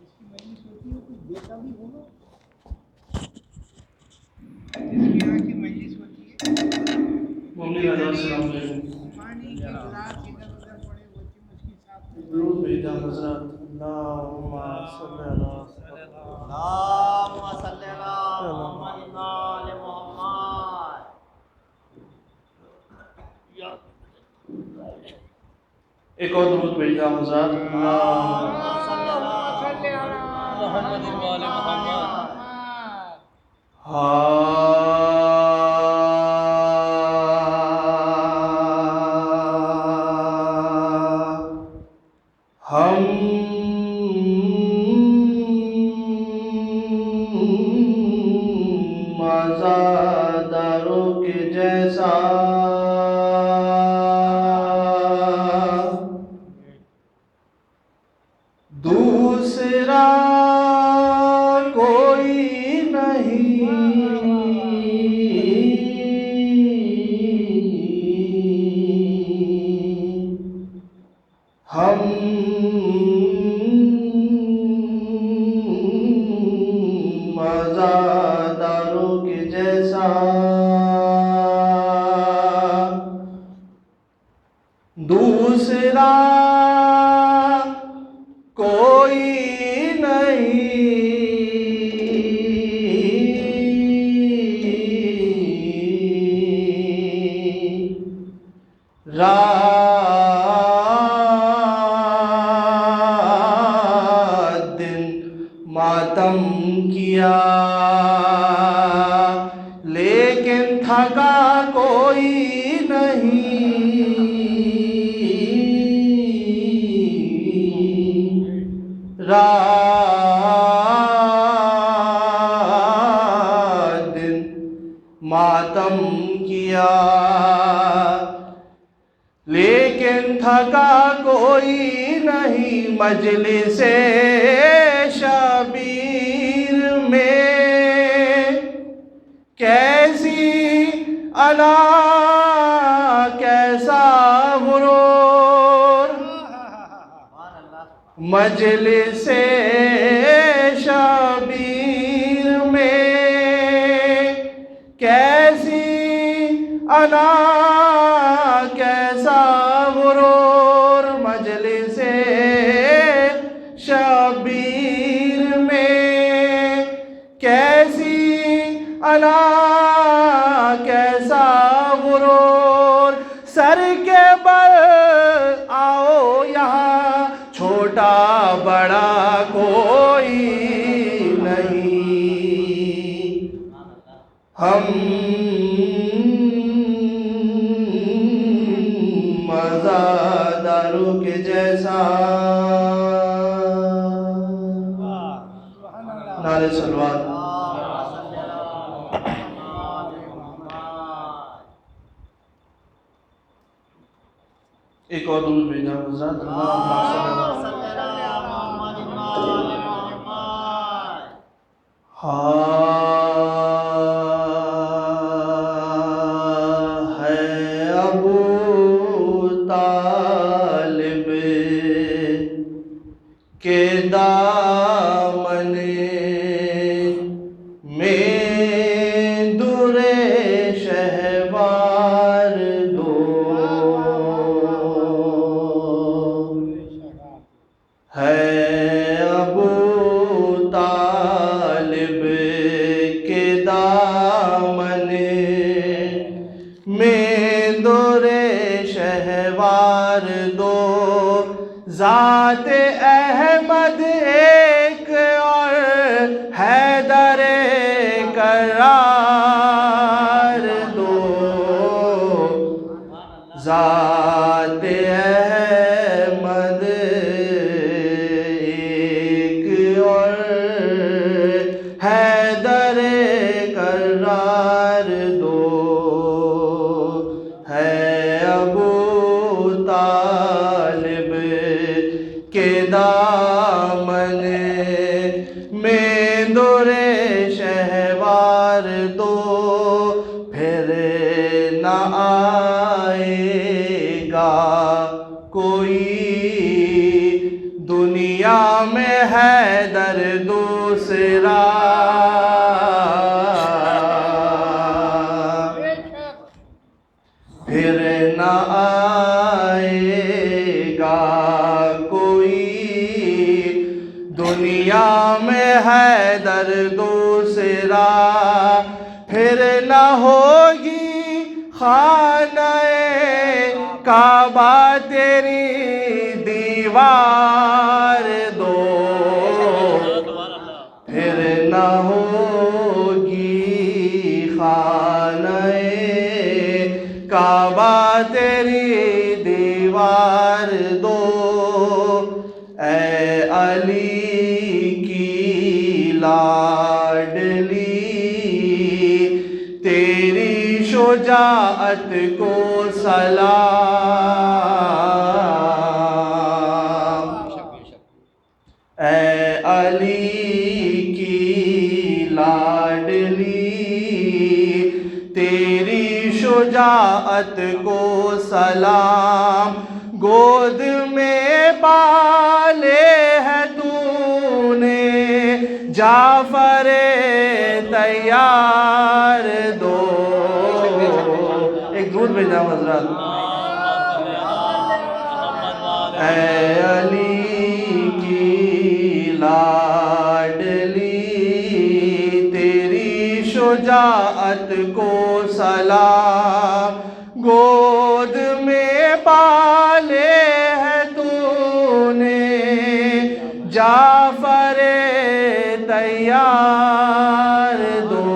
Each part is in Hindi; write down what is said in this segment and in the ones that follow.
जिसकी मजलिस होती है कुछ देता भी होगा, जिसके यहाँ की मजलिस होती है पानी के गिलास इधर उधर पड़े होते हैं, उसकी साफ एक और दुरूद भेजा हज़रत हम मज़ादारों के जैसा दूसरा कोई नहीं, हम मज़ादारों के जैसा दूसरा कोई नहीं, रात दिन मातम किया लेकिन थका कोई नहीं, रात दिन मातम किया लेकिन थका कोई नहीं, मजलिसे शबीर में कैसी अना कैसा गुरूर, मजलिसे शबीर में कैसी अना कैसा गुरूर, मजलिसे शबीर में कैसी अना कैसा गुरूर, सर के बल आओ यहाँ छोटा बड़ा कोई नहीं, हम मज़ादारों के जैसा। नारे सलवात। एक और दुरूद भेजा हज़रत है अबू तालिब के दामने में दुरे शहवार दो, है अबू तालिब के दामने में दुरे शहवार दो, ज़ात अहमद एक और हैदर करार दो, ज़ात अहमद एक और हैदर करार दो, है अबू तालिब के दामन में दुरे शहवार दो, फिर न आएगा कोई दुनिया में हैदर दूसरा, फिर न आएगा कोई दुनिया में हैदर दूसरा, फिर न होगी खाने काबा तेरी दीवार दो, फिर न होगी खाने काबा तेरी दीवार दो। ऐ अली की लाडली तेरी शुजाअत को सलाम, ऐ अली की लाडली तेरी शुजाअत को सलाम। गोद में पाले है तूने जाफरे तैयार दो, एक दूध भेजा हज़रत। ऐ अली की लाडली तेरी शुजाअत को सलाम। गोद में पाले है तूने जाफरे तैयार दो,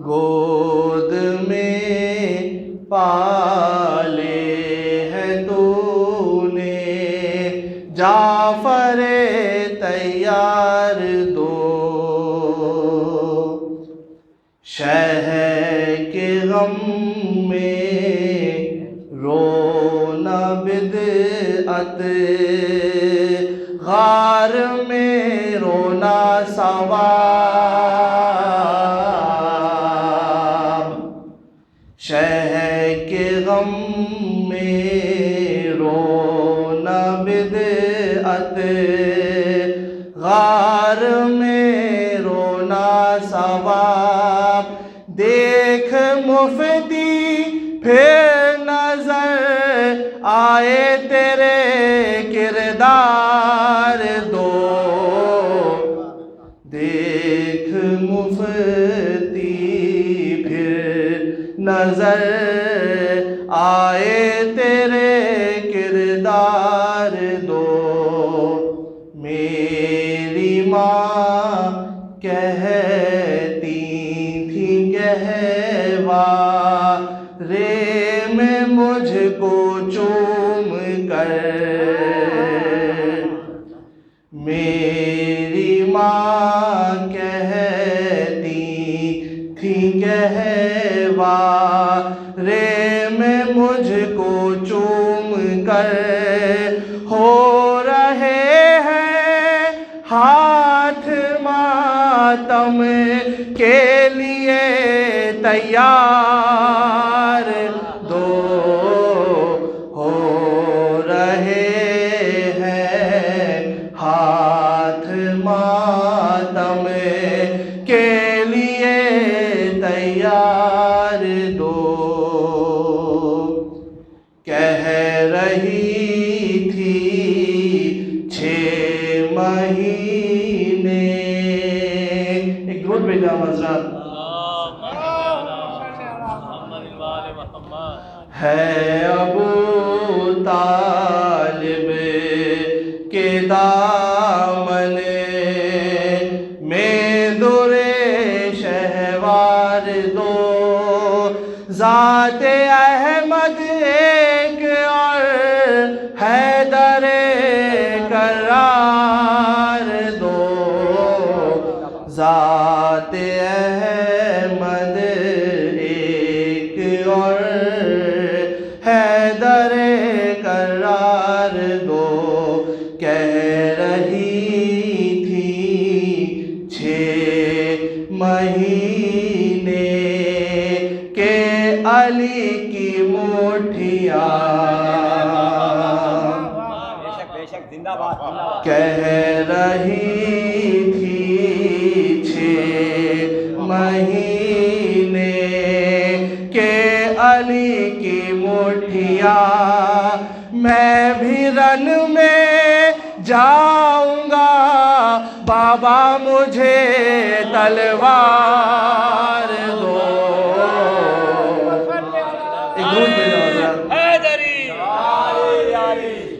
गोद में पाले है तूने जाफरे तैयार दो। शहर के गम में रोना बिदअत, गार में रोना सवाब। शहर के गम में रोना बिदअत, गार में रोना सवाब। देख मुफ्ती फिर नजर आए तेरे किरदार दो, देख मुफ्ती फिर नजर आए तेरे किरदार दो। मेरी माँ कहती थी गहवारे में मुझको चूम कर, मेरी माँ कहती थी गहवारे में मुझको चूम कर, हो रहे हैं हाथ मातम के लिए तैयार दो, हो रहे हैं हाथ मातम के लिए तैयार दो। कह रही थी 6 महीने, एक दूध भेजा हज़रत। है अबू तालिब के दामन में दुरे शहवार दो, ज़ाते अहमद एक और हैदरे करार दो, ज़ाते अहमद एक और हैदरे करार दो। कह रही थी 6 महीने के अली अली की मुठिया कह रही थी 6 महीने के अली की मुठिया मैं भी रन में जाऊंगा बाबा मुझे तलवार दो। एक दूध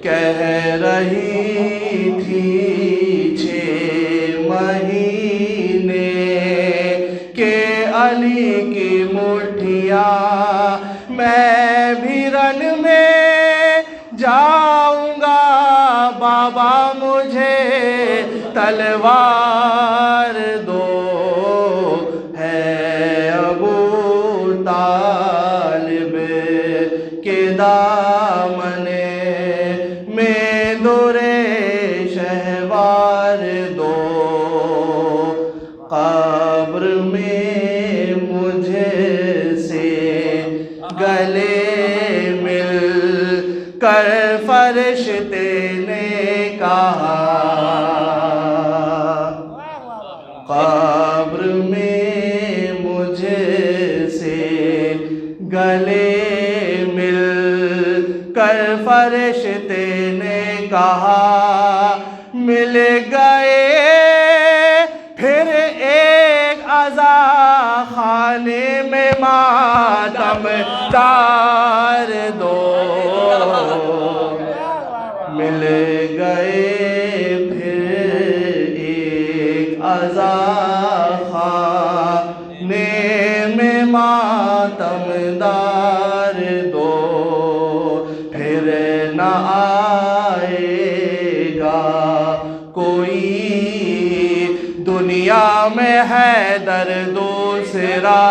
कह रही थी 6 महीने के अली की मुठिया मैं भी रन में जाऊंगा बाबा मुझे तलवार दो। है अबू तालिब के दामने में दुरे शहवार दो। कब्र में मुझे से गले मिल कर फरिश्ते ने कहा कब्र में मुझे से गले मिल कर फरिश्ते ने कहा मिल गए फिर एक अज़ा खाने में मातमदार दो। मिल गए फिर एक अज़ा खाने में मातमदार दो। फिर न आएगा कोई दुनिया में हैदर दूसरा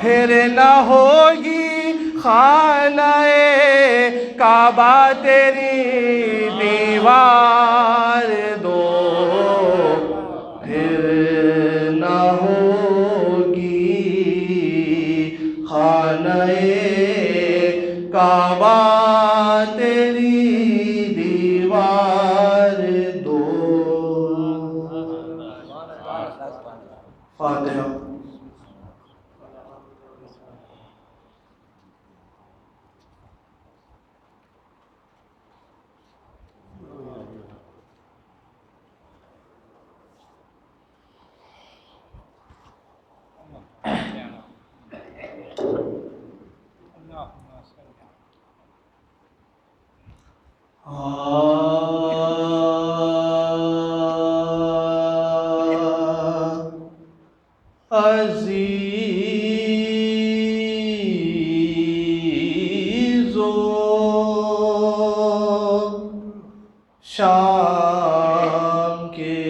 फिर न होगी खानाए काबा तेरी दीवार दो। फिर न होगी खानाए काबा तेरी दीवार दो। फातिहा। अज़ीज़ो शाम के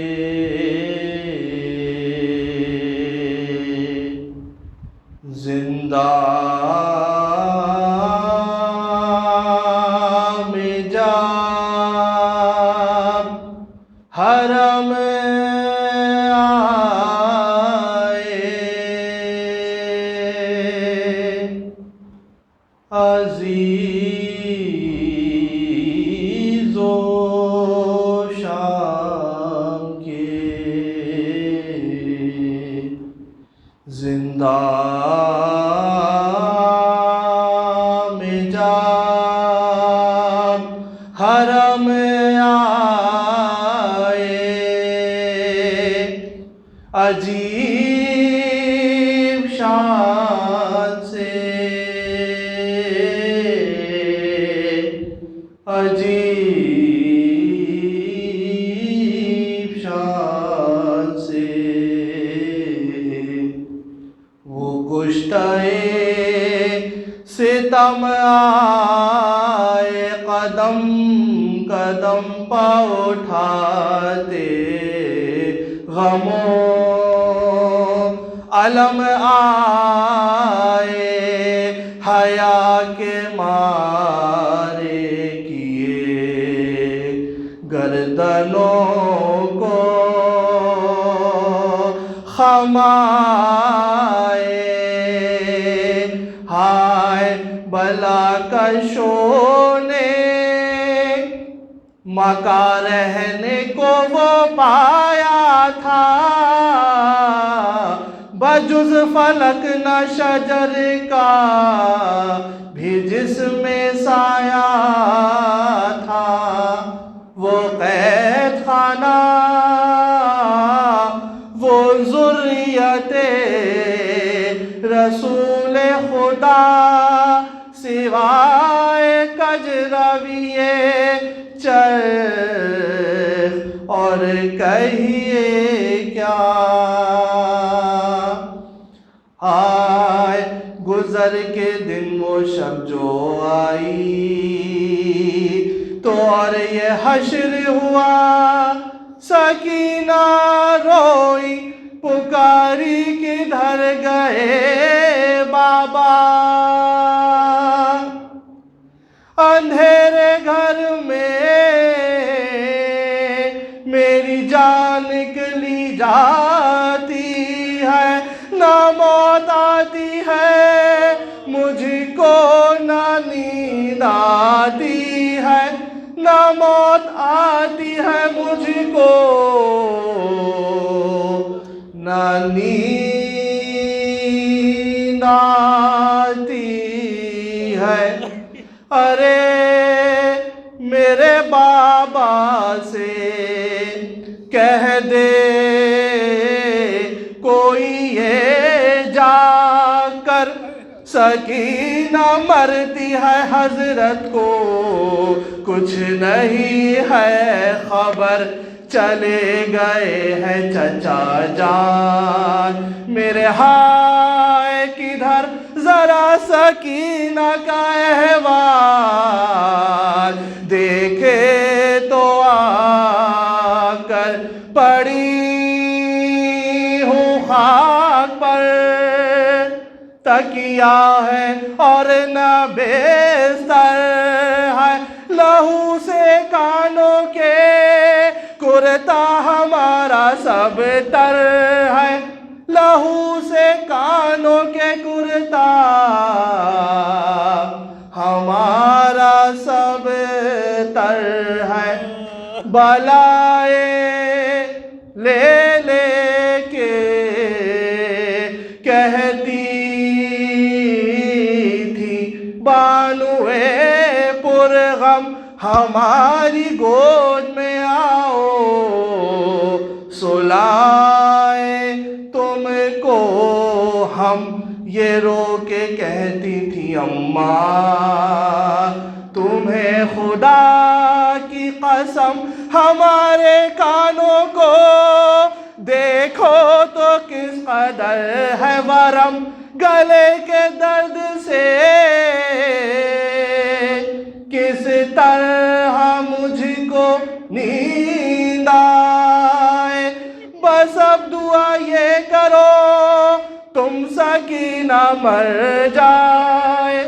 जिंदा में जा हरम अज़ीज़ो शाम के जिंदा में जा हरम आए। अजीब शान से अजीब शान से वो कुश्ताए सितम आए कदम कदम पा उठाते गमों अलम आए हया के मारे किए गर्दनों को खमाए। आए बला कशों ने मका रहने को वो पाया था, बजुज फलक न शजर का भी जिसमें साया था। वो कैद खाना वो ज़ुर्रियते रसूल खुदा, सिवाय कजरविए चर्ख और कहिए क्या। हाय गुजर के दिन वो शब जो आई, तो और ये हश्र हुआ, सकीना रोई पुकारी किधर गए बाबा। अंधेरे घर में मेरी जान निकली जाती है, ना मौत आती है मुझको, ना नींद आती है, ना मौत आती है मुझको, ना नींद आती है। अरे मेरे बाबा से कह दे कोई ये जाकर, सकीना मरती है हजरत को कुछ नहीं है खबर, चले गए हैं चचा जान मेरे। हाय किधर जरा सकीना का अहवाल देखे तो आकर, पड़ी हूँ खाक पर, तकिया है और न बेस्तर है, लहू से कानों के कुर्ता हमारा सब तर है, लहू से कानों के कुर्ता हमारा सब तर है। बलाए ले लेके कहती थी बानुए पुरगम, हमारी गोद में आओ सुलाए तुमको हम, ये रो के कहती थी अम्मा तुम्हें खुदा की कसम, हमारे कानों को देखो तो किस कदर है वरम, गले के दर्द से किस तरह मुझको नींद आए। बस अब दुआ ये करो तुम सकीना मर जाए,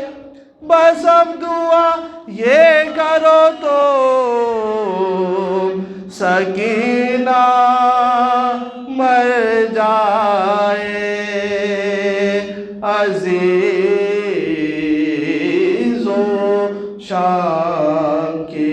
बस अब दुआ ये करो तो सकीना मर जाए। अज़ीज़ो शाम के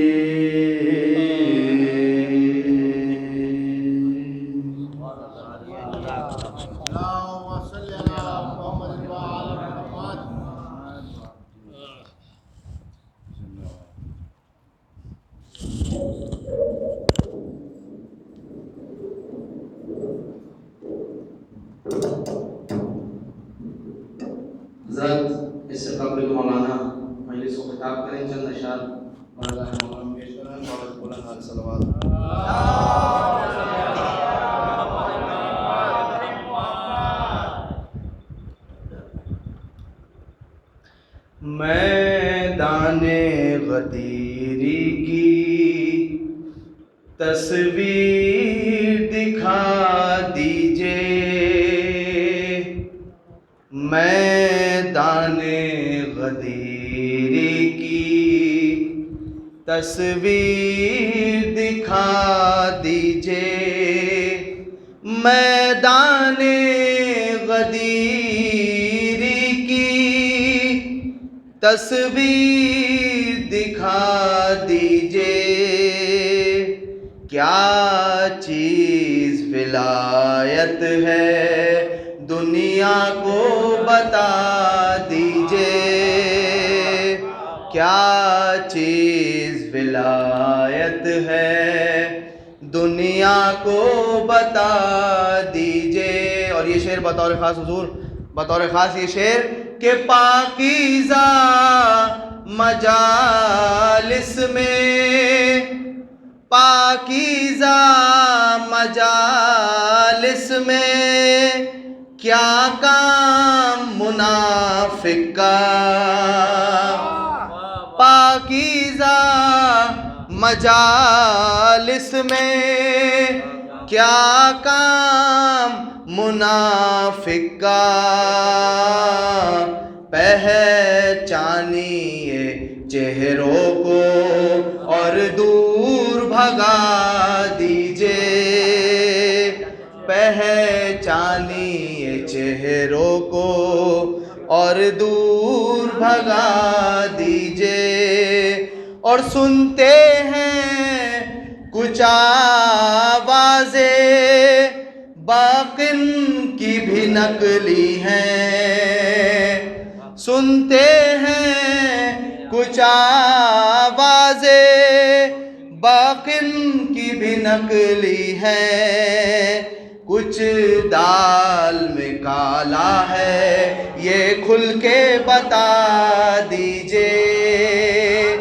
हज़रत इससे कबल मौलाना मजलिस को खिताब करें, चंद अशार मौलाना पेश करें। बहुत बुलंद सलवात। मैदाने गदीरी की तस्वीर दिखा दीजिए, मैदाने गदीरी की तस्वीर दिखा दीजिए, मैदाने गदीरी की तस्वीर दिखा दीजिए, क्या चीज़ विलायत है दुनिया को बता दीजिए, क्या चीज़ विलायत है दुनिया को बता दीजिए। और ये शेर बतौर ख़ास हुजूर, बतौर ख़ास ये शेर के पाकीज़ा मजालिस में, पाकीज़ा मजालिस में क्या काम मुनाफिक का, पाकीज़ा मजालिस में क्या काम मुनाफिक का, पहचानिए चेहरों को और दूर भगा दीजिए, पहचानिए चेहरों को और दूर भगा दीजिए। और सुनते हैं कुछ आवाज़ें बाकिन की भी नकली हैं, सुनते हैं कुछ आवाज़ें बाकिन की भी नकली हैं, कुछ दाल में काला है ये खुल के बता दीजिए,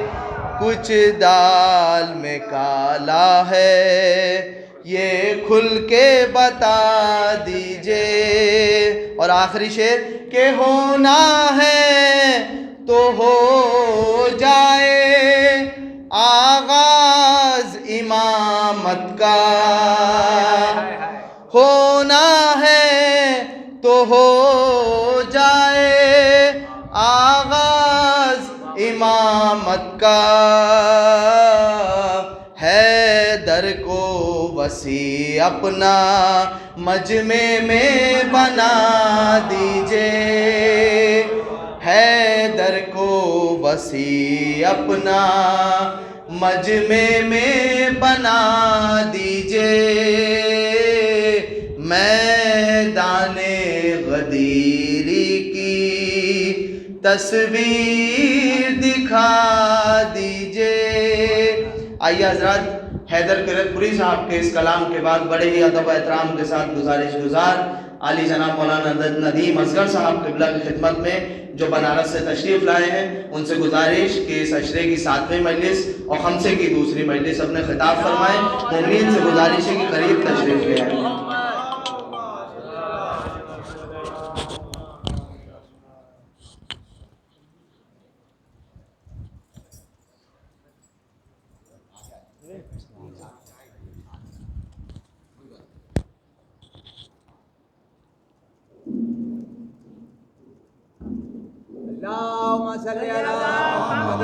कुछ दाल में काला है ये खुल के बता दीजिए। और आखिरी शेर के होना है तो हो जाए आगाज इमामत का, होना है तो हो जाए आगाज इमामत का, हैदर को वसी अपना मजमे में बना दीजिए, हैदर को वसी अपना मजमे में बना दीजिए, मैदाने गदीरी की तस्वीर दिखा दीजिए। आइए हजरत हैदर किरतपुरी साहब के इस कलाम के बाद बड़े ही अदब एहतराम के साथ गुजारिश गुजार आली जनाब मौलाना नदीम असगर साहब क़िबला की खिदमत में जो बनारस से तशरीफ़ लाए हैं, उनसे गुजारिश कि इस अशरे की 7वीं मजलिस और खमसे की दूसरी मजलिस अपने खिताब फरमाएँ। मुमीन से गुजारिश है कि करीब तशरीफ़ ले आए। अल्लाहुम्मा सल्ली अला मुहम्मद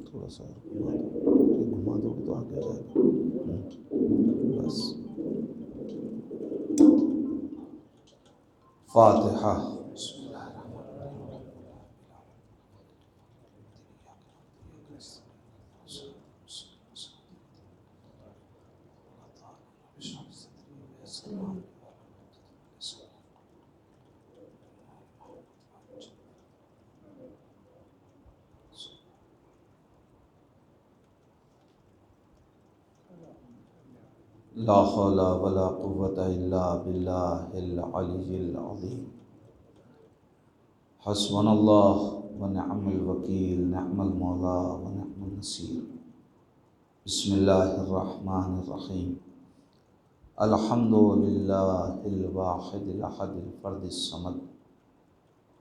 थोड़ा सा घुमा दो तो आगे जाएगा बस। फातिहा। ला हौला वला कुव्वता इल्ला बिल्लाहिल अलिय्यिल अज़ीम। हस्बुनल्लाह व निअमल वकील, निअमल मौला व निअमन नसीर। बिस्मिल्लाहिर रहमानिर रहीम। अल्हम्दुलिल्लाहिल वाहिदिल अहदिल फर्दिस समद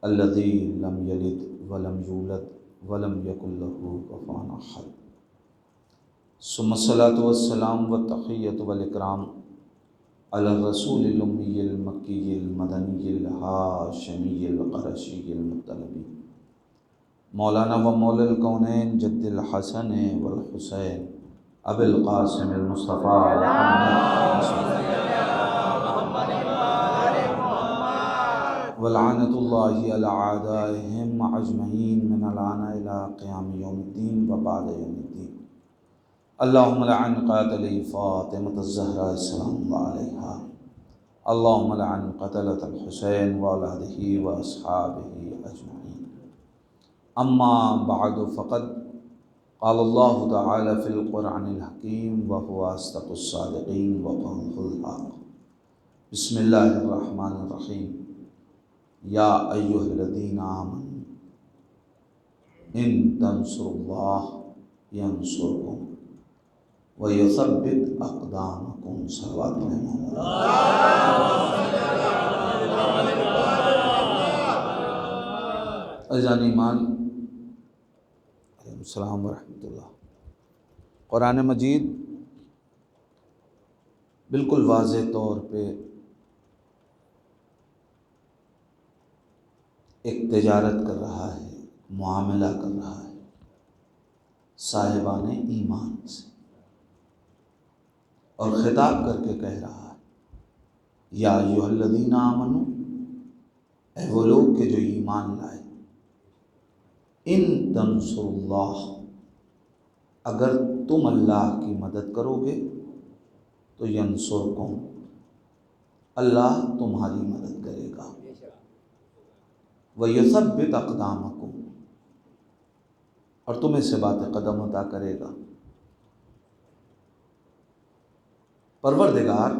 अल्लज़ी लम यलिद व लम यूलद व लम यकुल लहू कुफुवन अहद। सुम्मस्सलातु वस्सलाम व तहिय्यतु वल इकराम अला रसूलिल उम्मिय्यिल मक्किय्यिल मदनिय्यिल हाशिमिय्यिल क़ुरैशिय्यिल मुत्तलबी मौलाना व मौलल कौनैन जद्दिल हसन वल हुसैन अबिल क़ासिमिल मुस्तफ़ा वलानतुल्लाहि अला आदाइहिम अजमईन मिनल आना इला क़ियाम यौमिद्दीन व बाद यौमिद्दीन। अल्लाहुम्मा लअन क़ातिली फ़ातिमत ज़हरा सलामुल्लाह अलैहा। अल्लाहुम्मा लअन क़तलतल हुसैन व औलादिही व अस्हाबिही अजमईन। अम्मा बअदु फ़क़द क़ालल्लाहु तआला फ़िल क़ुरआनिल हकीम व हुवा अस्दक़ुस सादिक़ीन व क़ौलुहुल हक़। बिस्मिल्लाहिर रहमानिर रहीम। या अय्युहल्लज़ीना आमनू इन तंसुरुल्लाह यंसुरकुम व युसब्बित अक़दामकुम। सल्लल्लाहु अलैहि वसल्लम। ईमान अस्सलाम व रहमतुल्लाह। कुरान मजीद बिल्कुल वाज़ेह तौर पे एक तिजारत कर रहा है, मुआमला कर रहा है साहिबान ईमान से, और खिताब करके कह रहा है या अय्युहल्लज़ीना आमनू, ऐ वो लोग के जो ईमान लाए, इन तंसुरुल्लाह, अगर तुम अल्लाह की मदद करोगे तो यंसुरकुम, अल्लाह तुम्हारी मदद करेगा। व युसब्बित अक़दामकुम, और तुम्हें से बातें कदम अता करेगा। परवरदिगार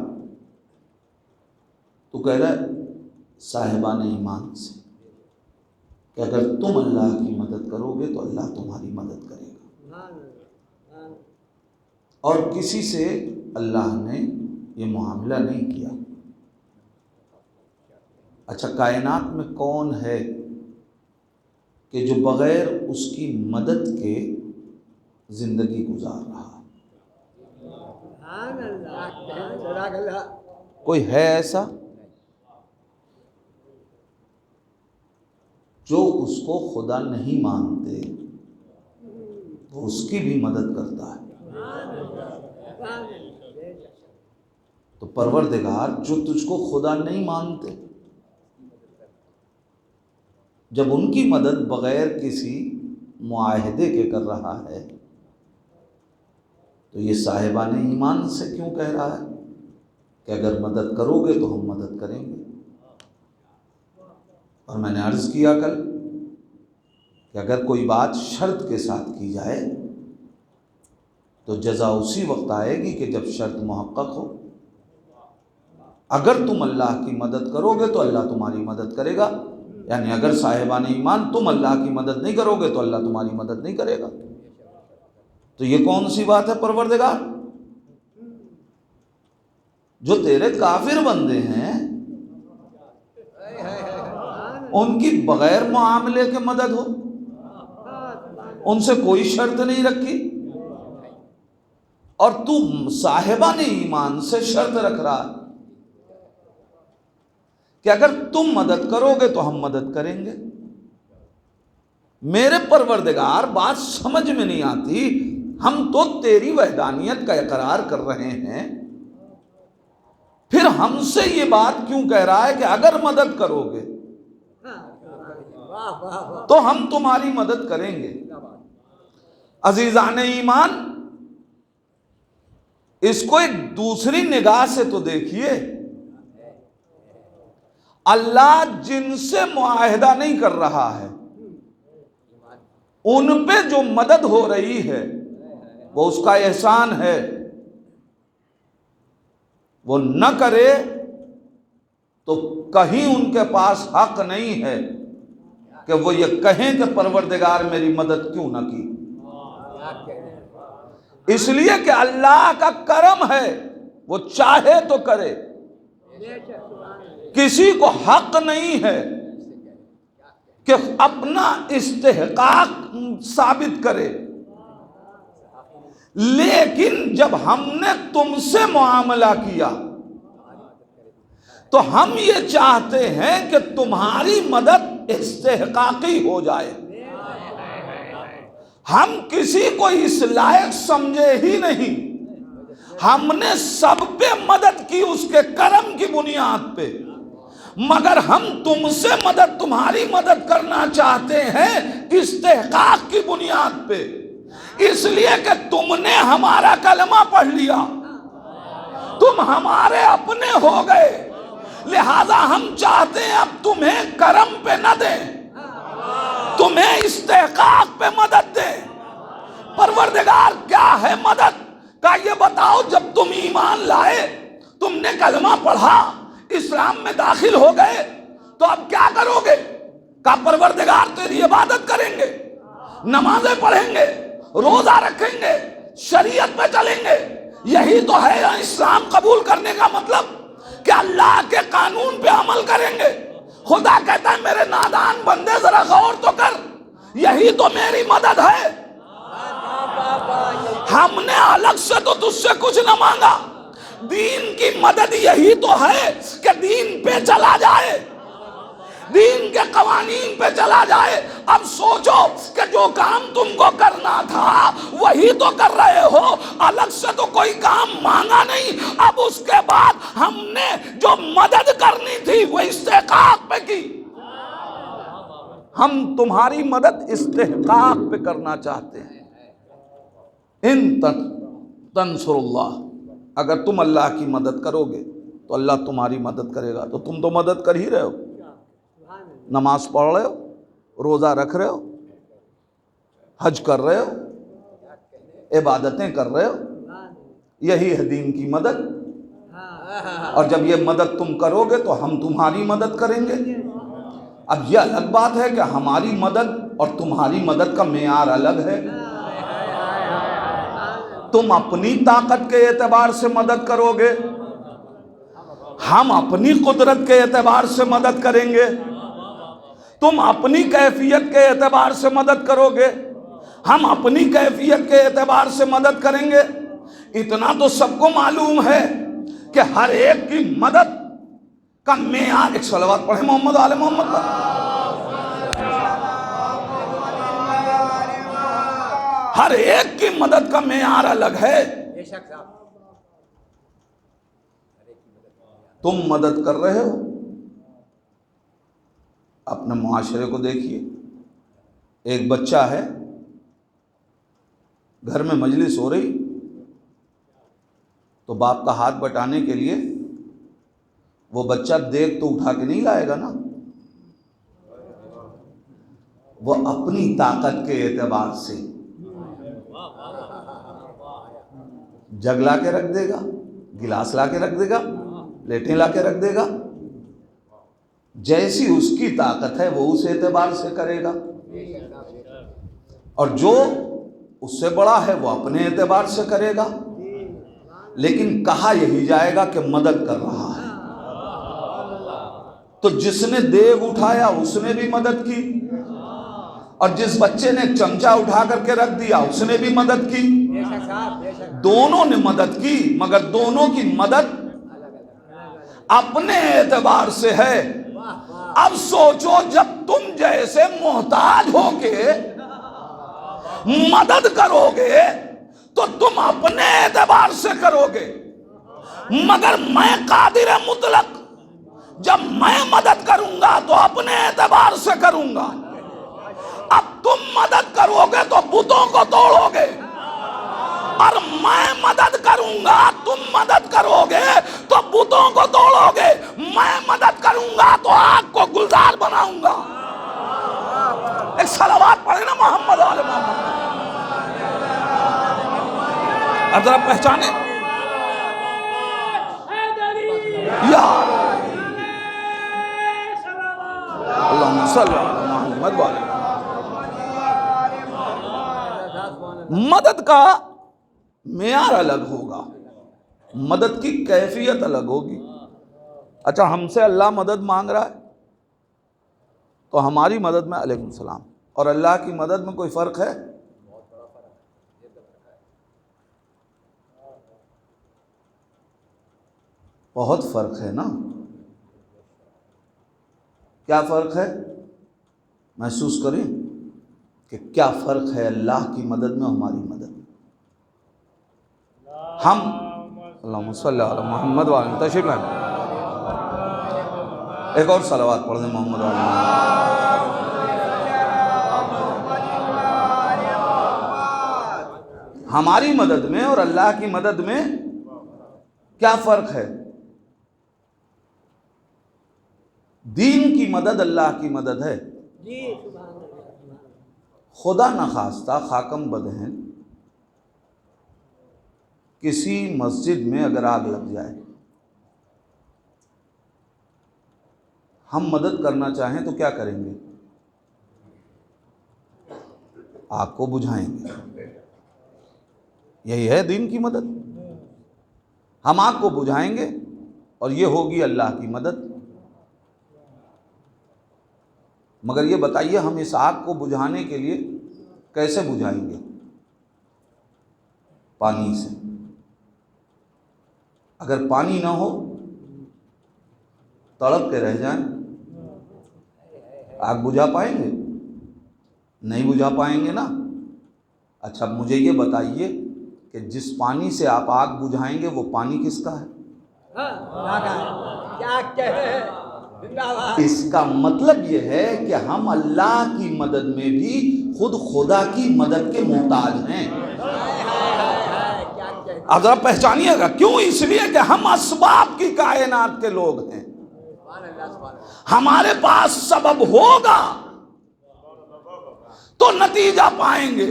तो कह रहा है साहिबान ईमान से कि अगर तुम अल्लाह की मदद करोगे तो अल्लाह तुम्हारी मदद करेगा। और किसी से अल्लाह ने ये मामला नहीं किया। अच्छा, कायनात में कौन है कि जो बग़ैर उसकी मदद के ज़िंदगी गुजार रहा? कोई है ऐसा जो उसको खुदा नहीं मानते वो उसकी भी मदद करता है? तो परवरदिगार जो तुझको खुदा नहीं मानते, जब उनकी मदद बग़ैर किसी मुआहदे के कर रहा है, तो ये साहिबान ईमान से क्यों कह रहा है कि अगर मदद करोगे तो हम मदद करेंगे? और मैंने अर्ज़ किया कल कि अगर कोई बात शर्त के साथ की जाए तो जज़ा उसी वक्त आएगी कि जब शर्त मुहक्कक हो। अगर तुम अल्लाह की मदद करोगे तो अल्लाह तुम्हारी मदद करेगा, यानी अगर साहिबान ईमान तुम अल्लाह की मदद नहीं करोगे तो अल्लाह तुम्हारी मदद नहीं करेगा। तो ये कौन सी बात है परवरदिगार? जो तेरे काफिर बंदे हैं उनकी बगैर मुआमले के मदद हो, उनसे कोई शर्त नहीं रखी, और तू साहिबान ईमान से शर्त रख रहा है कि अगर तुम मदद करोगे तो हम मदद करेंगे। मेरे परवरदिगार, बात समझ में नहीं आती। हम तो तेरी वहदानियत का इकरार कर रहे हैं, फिर हमसे ये बात क्यों कह रहा है कि अगर मदद करोगे तो हम तुम्हारी मदद करेंगे? अजीजान ईमान, इसको एक दूसरी निगाह से तो देखिए। अल्लाह जिनसे मुआहदा नहीं कर रहा है, उन पे जो मदद हो रही है वो उसका एहसान है। वो न करे तो कहीं उनके पास हक नहीं है कि वो ये कहें कि परवरदिगार मेरी मदद क्यों न की। इसलिए कि अल्लाह का करम है, वो चाहे तो करे। किसी को हक नहीं है कि अपना इस्तेहकाक साबित करे, लेकिन जब हमने तुमसे मुआमला किया तो हम ये चाहते हैं कि तुम्हारी मदद इस्तेहकाकी हो जाए। हम किसी को इस लायक समझे ही नहीं, हमने सब पे मदद की उसके करम की बुनियाद पे। मगर हम तुमसे मदद, तुम्हारी मदद करना चाहते हैं इस्तेहकाक की बुनियाद पे, इसलिए कि तुमने हमारा कलमा पढ़ लिया, तुम हमारे अपने हो गए, लिहाजा हम चाहते हैं अब तुम्हें करम पे न दें, तुम्हें इस्तेहकाक पे मदद दें। परवरदिगार क्या है मदद का ये बताओ। जब तुम ईमान लाए, तुमने कलमा पढ़ा, इस्लाम में दाखिल हो गए, तो अब क्या करोगे? का परवरदिगार तेरी इबादत करेंगे, नमाजें पढ़ेंगे, रोजा रखेंगे, शरीयत पे चलेंगे। यही तो है इस्लाम कबूल करने का मतलब, कि अल्लाह के कानून पे अमल करेंगे। खुदा कहता है मेरे नादान बंदे जरा गौर तो कर, यही तो मेरी मदद है। हमने अलग से तो तुझसे कुछ न मांगा, दीन की मदद यही तो है कि दीन पे चला जाए, दीन के कवानीन पे चला जाए। अब सोचो कि जो काम तुमको करना था वही तो कर रहे हो, अलग से तो कोई काम मांगा नहीं। अब उसके बाद हमने जो मदद करनी थी वो इस्तेहकाक पे की। हम तुम्हारी मदद इस्तेहकाक पे करना चाहते हैं। इन तंसुरुल्लाह, अगर तुम अल्लाह की मदद करोगे तो अल्लाह तुम्हारी मदद करेगा। तो तुम तो मदद कर ही रहे हो, नमाज पढ़ रहे हो, रोज़ा रख रहे हो, हज कर रहे हो, इबादतें कर रहे हो, यही है दीन की मदद। और जब ये मदद तुम करोगे तो हम तुम्हारी मदद करेंगे। अब यह अलग बात है कि हमारी मदद और तुम्हारी मदद का मेयार अलग है। तुम अपनी ताकत के एतबार से मदद करोगे, हम अपनी कुदरत के एतबार से मदद करेंगे। तुम अपनी कैफियत के एतबार से मदद करोगे, हम अपनी कैफियत के एतबार से मदद करेंगे। इतना तो सबको मालूम है कि हर एक की मदद का मेयार, एक सलवात पढ़े मोहम्मद आले मोहम्मद पर, हर एक की मदद का मेयार अलग है। तुम मदद कर रहे हो, अपने मुआशरे को देखिए। एक बच्चा है, घर में मजलिस हो रही तो बाप का हाथ बटाने के लिए वो बच्चा देख तो उठा के नहीं लाएगा ना, वो अपनी ताकत के एतबार से जग ला के रख देगा, गिलास ला के रख देगा, प्लेटें ला के रख देगा। जैसी उसकी ताकत है वो उस एतबार से करेगा, और जो उससे बड़ा है वो अपने एतबार से करेगा। लेकिन कहा यही जाएगा कि मदद कर रहा है, तो जिसने देग उठाया उसने भी मदद की, और जिस बच्चे ने चमचा उठा करके रख दिया उसने भी मदद की। दोनों ने मदद की, मगर दोनों की मदद अपने एतबार से है। अब सोचो, जब तुम जैसे मोहताज होके मदद करोगे तो तुम अपने एतबार से करोगे, मगर मैं कादिर मुतलक, जब मैं मदद करूंगा तो अपने एतबार से करूंगा। अब तुम मदद करोगे तो बुतों को तोड़ोगे, और मैं मदद करूंगा, तुम मदद करोगे तो बुतों को तोड़ोगे। मैं मदद करूंगा तो आग को गुलजार बनाऊंगा। एक सलावत पढ़े ना मोहम्मद आले मोहम्मद। अब जरा पहचाने यार, अल्लाहुम्मा सल्ली अला मुहम्मद वाले। मदद का मेयार अलग होगा, मदद की कैफियत अलग होगी। अच्छा, हमसे अल्लाह मदद मांग रहा है तो हमारी मदद में अलैकुम सलाम और अल्लाह की मदद में कोई फ़र्क है? बहुत फ़र्क है ना। क्या फ़र्क है? महसूस करें कि क्या फ़र्क है अल्लाह की मदद में हमारी मदद में। हम अल्लाहुम्मा सल्ली अला मुहम्मद व तशरीफ लाए। एक और सलावत पढ़ दें मोहम्मद वाले। हमारी मदद में और अल्लाह की मदद में क्या फर्क है? दीन की मदद अल्लाह की मदद है। खुदा न खास्ता खाकम बदहन किसी मस्जिद में अगर आग लग जाए, हम मदद करना चाहें तो क्या करेंगे? आग को बुझाएंगे। यही है दीन की मदद। हम आग को बुझाएंगे और ये होगी अल्लाह की मदद। मगर ये बताइए, हम इस आग को बुझाने के लिए कैसे बुझाएंगे? पानी से। अगर पानी ना हो, तड़प के रह जाएं, आग बुझा पाएंगे? नहीं बुझा पाएंगे ना। अच्छा, मुझे ये बताइए कि जिस पानी से आप आग बुझाएंगे वो पानी किसका है? क्या कहे? इसका मतलब यह है कि हम अल्लाह की मदद में भी खुद खुदा की मदद के मोहताज हैं। आप जरा पहचानिएगा क्यों? इसलिए कि हम असबाब की कायनात के लोग हैं। हमारे पास सबब होगा तो नतीजा पाएंगे।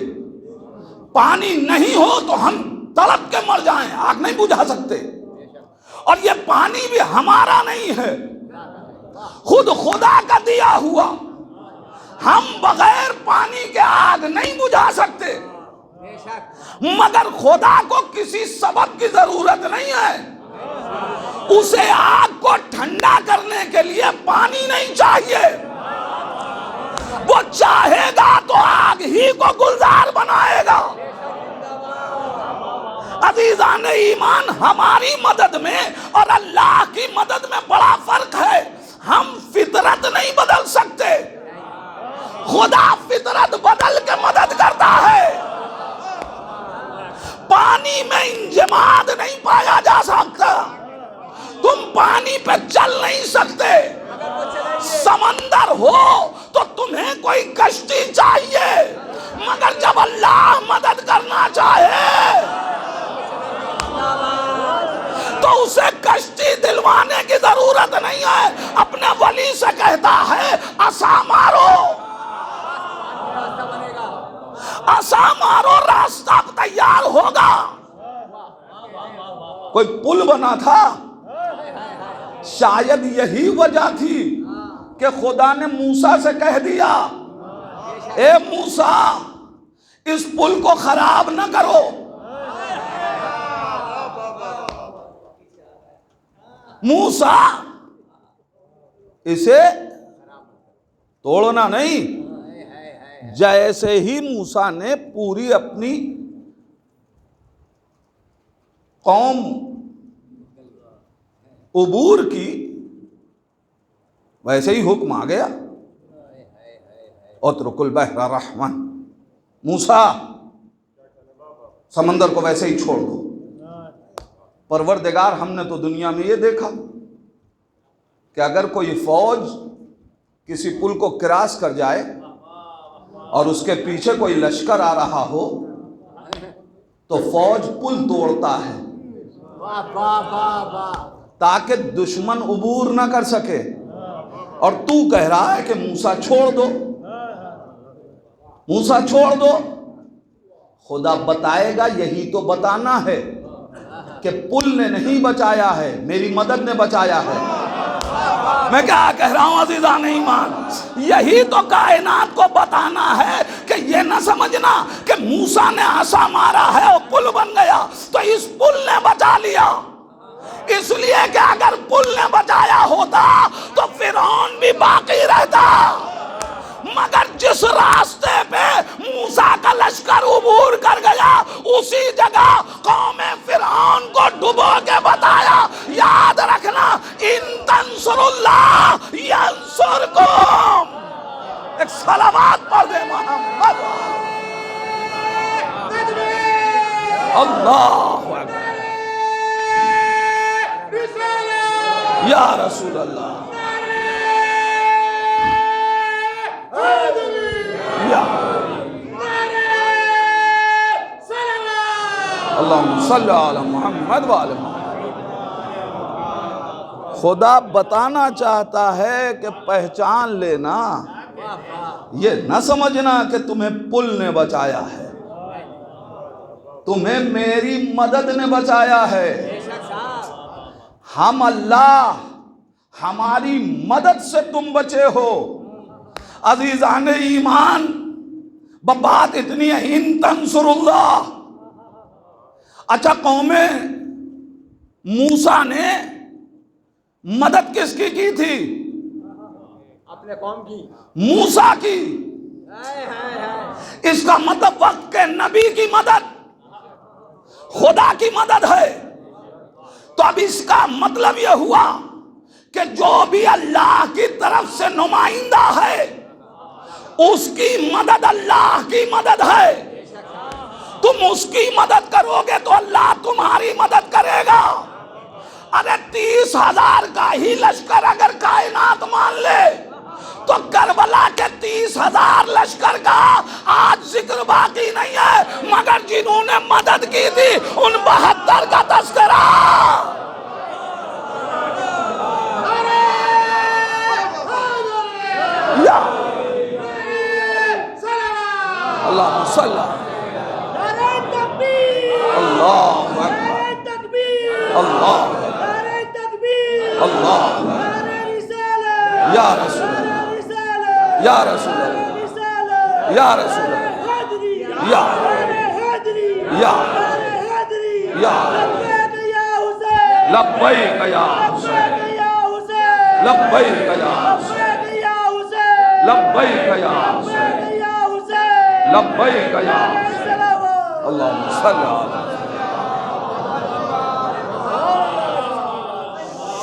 पानी नहीं हो तो हम तड़प के मर जाएं, आग नहीं बुझा सकते। और ये पानी भी हमारा नहीं है, खुद खुदा का दिया हुआ। हम बगैर पानी के आग नहीं बुझा सकते, मगर खुदा को किसी सबब की जरूरत नहीं है। उसे आग को ठंडा करने के लिए पानी नहीं चाहिए। वो चाहेगा तो आग ही को गुलजार बनाएगा। अजीजान ईमान, हमारी मदद में और अल्लाह की मदद में बड़ा फर्क है। हम फितरत नहीं बदल सकते, खुदा फितरत बदल के मदद करता है। पानी में इंजमाद नहीं पाया जा सकता। तुम पानी पे चल नहीं सकते। समंदर हो तो तुम्हें कोई कश्ती चाहिए, मगर जब अल्लाह मदद करना चाहे तो उसे कश्ती दिलवाने की जरूरत नहीं है। अपने वली से कहता है, आसा मारो, आसा मारो, रास्ता तैयार होगा। कोई पुल बना था, शायद यही वजह थी कि खुदा ने मूसा से कह दिया, ए मूसा, इस पुल को खराब न करो। मूसा, इसे तोड़ना नहीं। जैसे ही मूसा ने पूरी अपनी कौम उबूर की, वैसे ही हुक्म आ गया, उतरुकुल बहरा रहमान, मूसा समंदर को वैसे ही छोड़ दो। परवरदिगार, हमने तो दुनिया में ये देखा कि अगर कोई फौज किसी पुल को क्रॉस कर जाए और उसके पीछे कोई लश्कर आ रहा हो तो फौज पुल तोड़ता है ताकि दुश्मन उबूर ना कर सके। और तू कह रहा है कि मूसा छोड़ दो, मूसा छोड़ दो। खुदा बताएगा, यही तो बताना है कि पुल ने नहीं बचाया है, मेरी मदद ने बचाया है। मैं क्या कह रहा हूं अज़ीज़ान ईमान, यही तो कायनात को बताना है कि ये ना समझना कि मूसा ने आसा मारा है और पुल बन गया तो इस पुल ने बचा लिया। इसलिए कि अगर पुल ने बचाया होता तो फिरौन भी बाकी रहता। मगर जिस रास्ते पे मूसा का लश्कर उबूर कर गया, उसी जगह कौमे फिरौन को डुबो के बताया, याद रखना, इन तंसुरुल्लाह यंसुरकुम। एक सलावत पढ़ दे मोहम्मद। अल्लाहु अकबर, या रसूल अल्लाह। अल्लाहुम्मा सल्ली अला मुहम्मद व आले मुहम्मद। खुदा बताना चाहता है कि पहचान लेना, ये न समझना कि तुम्हें पुल ने बचाया है, तुम्हें मेरी मदद ने बचाया है। हम अल्लाह, हमारी मदद से तुम बचे हो। अजीजान ईमान, बात इतनी है, इन तंसुरुल्लाह। अच्छा, कौमे मूसा ने मदद किसकी की थी? अपने कौम की, मूसा की। इसका मतलब वक्त के नबी की मदद खुदा की मदद है। तो अब इसका मतलब यह हुआ कि जो भी अल्लाह की तरफ से नुमाइंदा है उसकी मदद अल्लाह की मदद है। तुम उसकी मदद करोगे तो अल्लाह तुम्हारी मदद करेगा। अरे 30,000 का ही लश्कर अगर कायनात मान ले तो करबला के 30,000 लश्कर का आज जिक्र बाकी नहीं है, मगर जिन्होंने मदद की थी उन 72 का तस्करा। या अल्लाह सल्ला अल्लाह अल्लाह अल्लाह या रसूल या रसूल या रसूल या या लब्बैक या हुसैन लब्बैक या लब्बैक या लब्बैक या अल्लाहुम्मा सल्ली अला।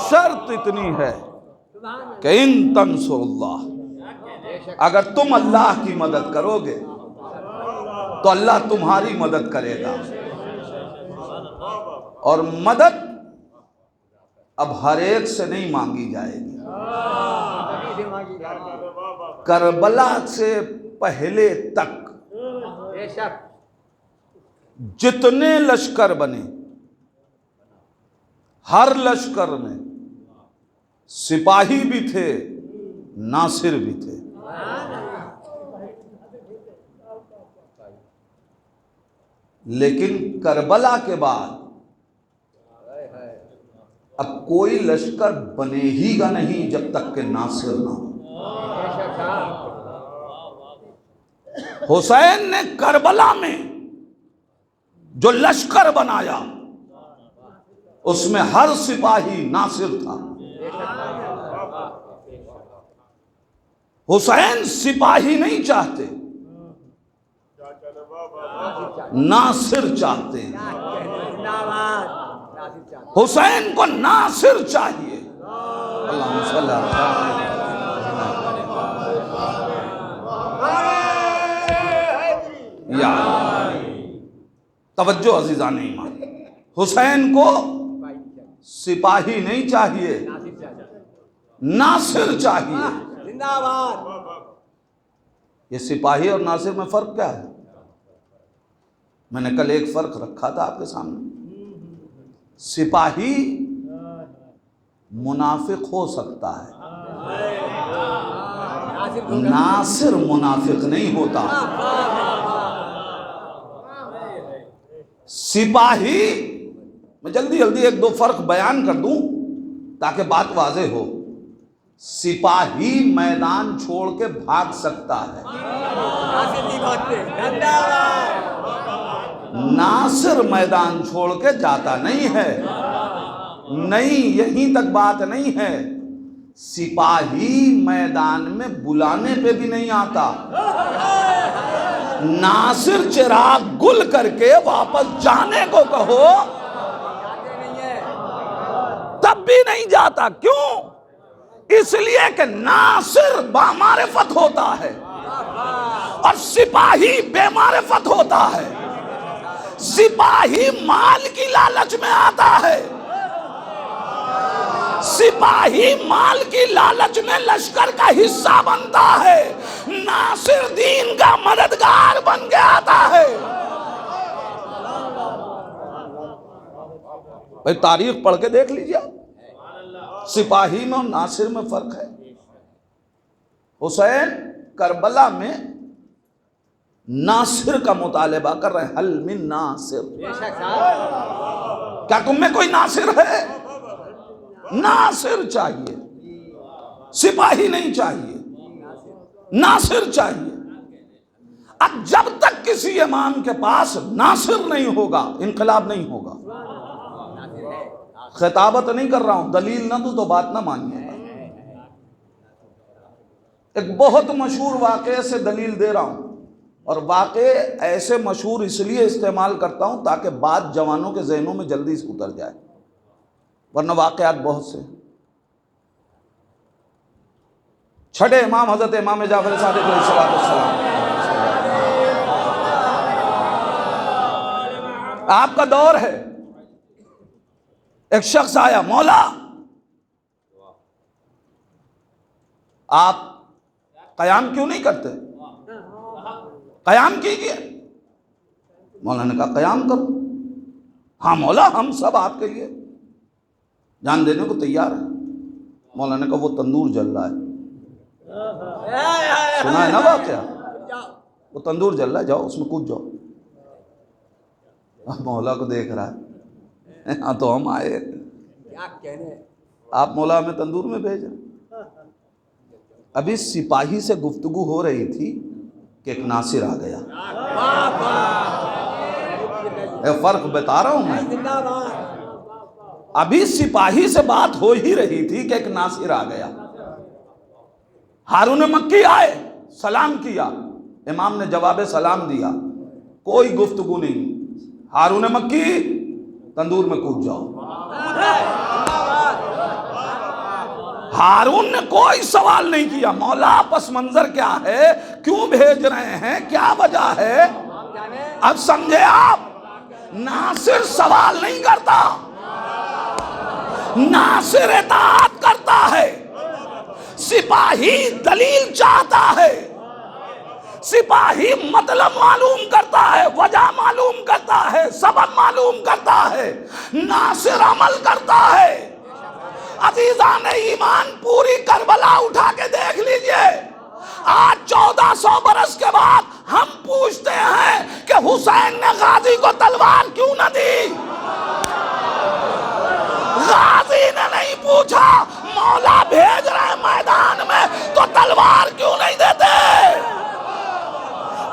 शर्त इतनी है कि इन तंसुरुल्लाह, अगर तुम अल्लाह की मदद करोगे तो अल्लाह तुम्हारी मदद करेगा। और मदद अब हर एक से नहीं मांगी जाएगी। करबला से पहले तक जितने लश्कर बने, हर लश्कर में सिपाही भी थे, नासिर भी थे। लेकिन करबला के बाद अब कोई लश्कर बनेगा नहीं जब तक कि नासिर ना हो। हुसैन ने करबला में जो लश्कर बनाया उसमें हर सिपाही नासिर था। हुसैन सिपाही नहीं चाहते, नासिर चाहते हैं। हुसैन को नासिर चाहिए। अल्लाहुम्मा सल्ली अला। या तवज्जो अजीजान ईमान, हुसैन को सिपाही नहीं चाहिए, नासिर चाहिए। जिंदाबाद। ये सिपाही और नासिर में फर्क क्या है? मैंने कल एक फर्क रखा था आपके सामने। सिपाही मुनाफिक हो सकता है, नासिर मुनाफिक नहीं होता। सिपाही, मैं जल्दी जल्दी एक दो फर्क बयान कर दूं ताकि बात वाज़े हो। सिपाही मैदान छोड़ के भाग सकता है, नासिर मैदान छोड़ के जाता नहीं है। नहीं, यहीं तक बात नहीं है। सिपाही मैदान में बुलाने पे भी नहीं आता, नासिर चिराग गुल करके वापस जाने को कहो तब भी नहीं जाता। क्यों? इसलिए कि नासिर बामारिफत होता है और सिपाही बेमारिफत होता है। सिपाही माल की लालच में आता है, सिपाही माल की लालच में लश्कर का हिस्सा बनता है, नासिर दीन का मददगार बन के आता है। भाई तारीख पढ़ के देख लीजिए, सिपाही में और नासिर में फर्क है। हुसैन करबला में नासिर का मुतालबा कर रहे हैं, हल मिन नासिर, बेशक साहब। क्या तुम में कोई नासिर है? नासिर चाहिए, सिपाही नहीं चाहिए, नासिर चाहिए। अब जब तक किसी इमाम के पास नासिर नहीं होगा, इनकलाब नहीं होगा। खिताबत नहीं कर रहा हूं, दलील ना दूं तो बात ना मानिएगा। एक बहुत मशहूर वाक़े से दलील दे रहा हूं, और वाक़े ऐसे मशहूर इसलिए इस्तेमाल करता हूं ताकि बात जवानों के जहनों में जल्दी से उतर जाए, वरना वाक़यात बहुत से। छठे इमाम हजरत इमाम जाफर सादिक अलैहिस्सलाम, आपका दौर है। एक शख्स आया, मौला आप कयाम क्यों नहीं करते? कयाम कीजिए। मौला ने कहा कयाम करो। हाँ मौला, हम सब आपके लिए जान देने को तैयार है। मौला ने कहा वो तंदूर जल रहा है, सुना है ना वाक़या, वो तंदूर जल रहा है, जाओ उसमें कूद जाओ। अब मौला को देख रहा है, हाँ तो हम आए, क्या कहने, आप मौला हमें तंदूर में भेज रहे। अभी सिपाही से गुफ्तगू हो रही थी कि एक नासिर आ गया। फर्क बता रहा हूं मैं। जिंदाबाद। अभी सिपाही से बात हो ही रही थी कि एक नासिर आ गया। हारून मक्की आए, सलाम किया, इमाम ने जवाब सलाम दिया, कोई गुफ्तगू नहीं। हारून मक्की तंदूर में कूद जाओ। हारून ने कोई सवाल नहीं किया, मौला पस मंजर क्या है, क्यों भेज रहे हैं, क्या वजह है। अब समझे आप, नासिर सवाल नहीं करता, नासिर इताअत करता है। सिपाही दलील चाहता है, सिपाही मतलब मालूम करता है, वजह मालूम करता है, सबब मालूम करता है, नासिर अमल करता है। अजीजान ईमान, पूरी करबला उठा के देख लीजिए। आज 1400 बरस के बाद हम पूछते हैं कि हुसैन ने गाजी को तलवार क्यों न दी। गाजी ने नहीं पूछा, मौला भेज रहे मैदान में तो तलवार क्यों नहीं देते।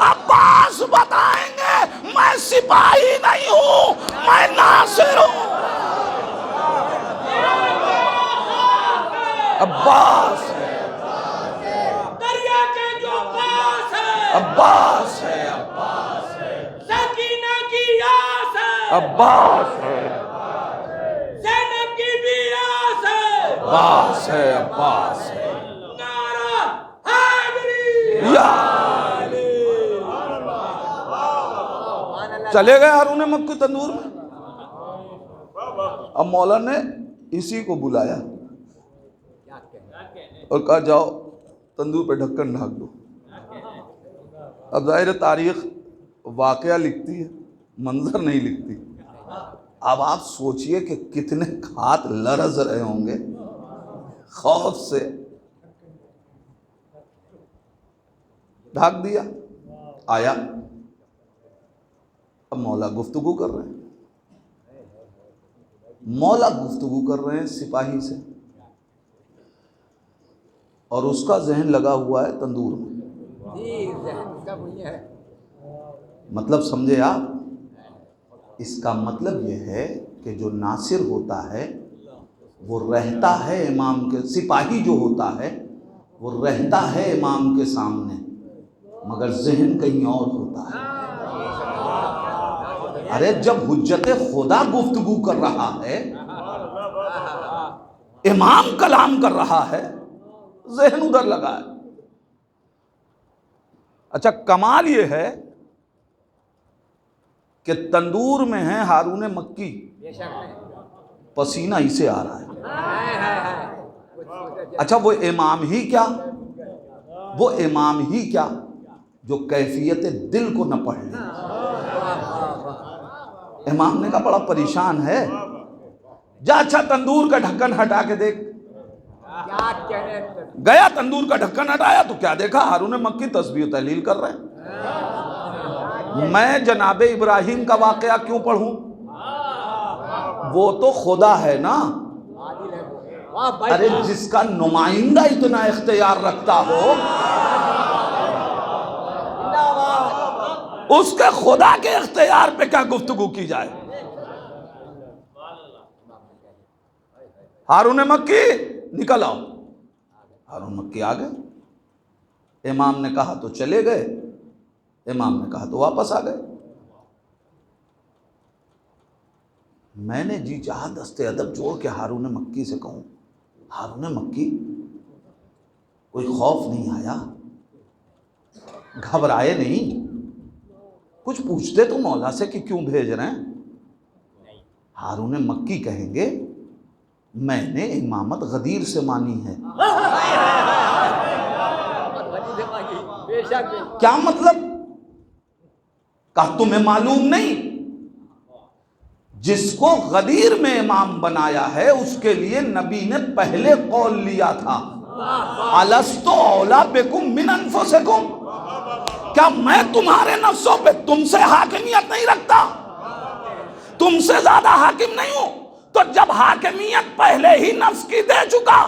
अब्बास बताएंगे मैं सिपाही नहीं हूं, मैं नासिर हूं। अब्बास दरिया के जो पास है, अब्बास है, सकीना की आस है, अब्बास है, ज़ैनब की भी आस है, अब्बास है, अब्बास है। नारा हैदरी। या चले गए हारून मक्की तंदूर में। अब मौला ने इसी को बुलाया और कहा जाओ तंदूर पे ढक्कन ढाक दो। अब जाहिर तारीख वाकया लिखती है, मंजर नहीं लिखती। अब आप सोचिए कि कितने हाथ लरज रहे होंगे खौफ से। ढाक दिया, आया। अब मौला गुफ्तगू कर रहे हैं, मौला गुफ्तगू कर रहे हैं सिपाही से, और उसका जहन लगा हुआ है तंदूर में। मतलब समझे आप, इसका मतलब यह है कि जो नासिर होता है वो रहता है इमाम के, सिपाही जो होता है वो रहता है इमाम के सामने, मगर जहन कहीं और होता है। अरे जब हुज्जत खुदा गुफ्तगू कर रहा है, इमाम कलाम कर रहा है, जहन उधर लगा है। अच्छा, कमाल ये है कि तंदूर में है हारून मक्की, पसीना इसे आ रहा है। अच्छा, वो इमाम ही क्या, वो इमाम ही क्या जो कैफियत दिल को न पढ़ ले। इमाम ने कहा बड़ा परेशान है, जा अच्छा तंदूर का ढक्कन हटा के देख। क्या कहने। गया तंदूर का ढक्कन हटाया तो क्या देखा, हारून मक्की तस्बीह तहलील कर रहे हैं। मैं जनाबे इब्राहिम का वाकया क्यों पढ़ूं? वो तो खुदा है ना। वाह भाई। अरे जिसका नुमाइंदा इतना इख्तियार रखता हो, उसके खुदा के इख्तियार पे क्या गुफ्तगू की जाए। हारून मक्की निकल आओ। हारून मक्की आ गए। इमाम ने कहा तो चले गए, इमाम ने कहा तो वापस आ गए। मैंने जी चाहा दस्ते अदब जोड़ के हारून मक्की से कहूं, हारून मक्की कोई खौफ नहीं आया, घबराए नहीं, कुछ पूछते तो मौला से कि क्यों भेज रहे हैं। हारून मक्की कहेंगे मैंने इमामत गदीर से मानी है। क्या मतलब? कहा तुम्हें मालूम नहीं, जिसको गदीर में इमाम बनाया है उसके लिए नबी ने पहले कौल लिया था, अलस्तो औला बिकुम मिन अनफुसिकुम, क्या मैं तुम्हारे नफ्सों पे तुमसे हाकिमियत नहीं रखता, तुमसे ज्यादा हाकिम नहीं हूं? तो जब हाकिमियत पहले ही नफ्स की दे चुका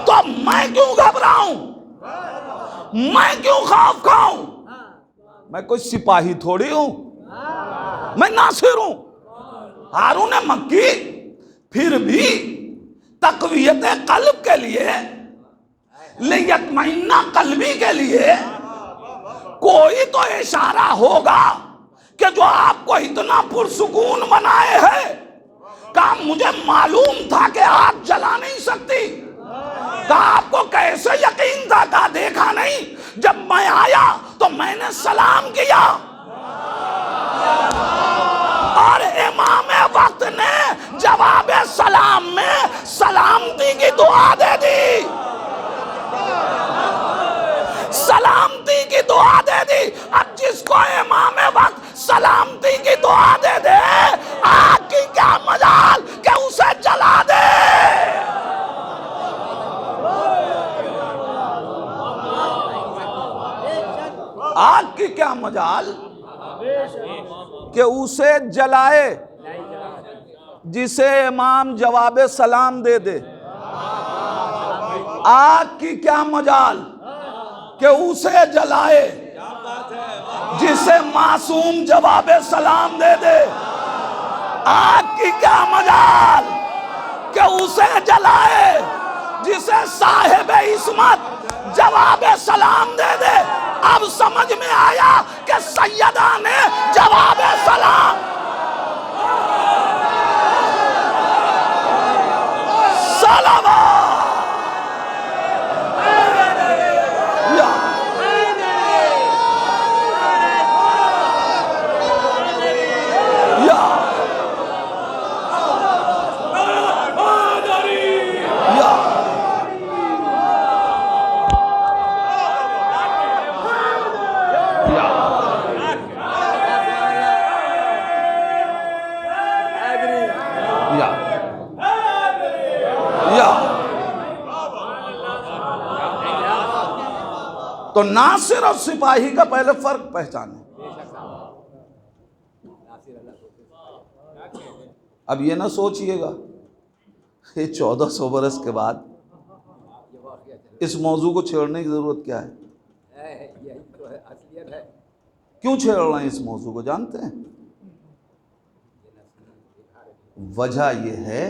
तो मैं क्यों घबराऊं, मैं क्यों खौफ खाऊं? मैं कोई सिपाही थोड़ी हूं, मैं नासिर हूं। हारून मक्की फिर भी तकवीयत कल्ब के लिए, लियतमइन्ना कल्बी के लिए कोई तो इशारा होगा कि जो आपको इतना पुरसुकून बनाए है, क्या मुझे मालूम था कि आग जला नहीं सकती? का आपको कैसे यकीन था? का देखा नहीं? जब मैं आया तो मैंने सलाम किया और इमाम वक्त ने जवाब सलाम में सलामती की दुआ दे दी, सलामती की दुआ दे दी। अब जिसको इमाम वक्त सलामती की दुआ दे दे, आग की क्या मजाल कि उसे जला दे। आग की क्या मजाल कि उसे जलाए जिसे इमाम जवाब सलाम दे दे। आग की क्या मजाल कि उसे जलाए जिसे मासूम जवाब सलाम दे दे। आग की क्या मजाल कि उसे जलाए जिसे साहिब इस्मत जवाब सलाम दे दे। अब समझ में आया कि सैयदा ने जवाब सलाम सलावा तो नासिर और सिपाही का पहले फर्क पहचाने। अब ये ना सोचिएगा ये 1400 बरस के बाद इस मौजू को छेड़ने की जरूरत क्या है। क्यों छेड़ रहे हैं इस मौजू को जानते हैं? वजह यह है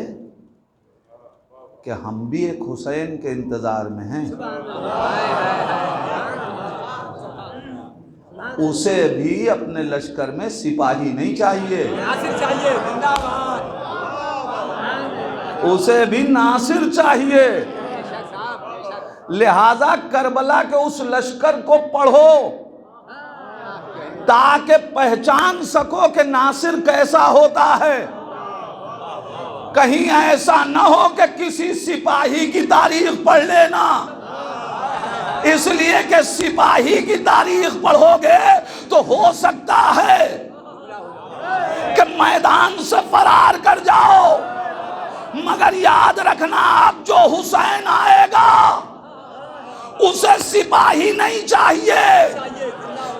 कि हम भी एक हुसैन के इंतजार में हैं। उसे भी अपने लश्कर में सिपाही नहीं चाहिए, उसे भी नासिर चाहिए। लिहाजा करबला के उस लश्कर को पढ़ो ताकि पहचान सको कि नासिर कैसा होता है। कहीं ऐसा न हो कि किसी सिपाही की तारीख पढ़ लेना, इसलिए कि सिपाही की तारीख पढ़ोगे तो हो सकता है कि मैदान से फरार कर जाओ, मगर याद रखना अब जो हुसैन आएगा उसे सिपाही नहीं चाहिए।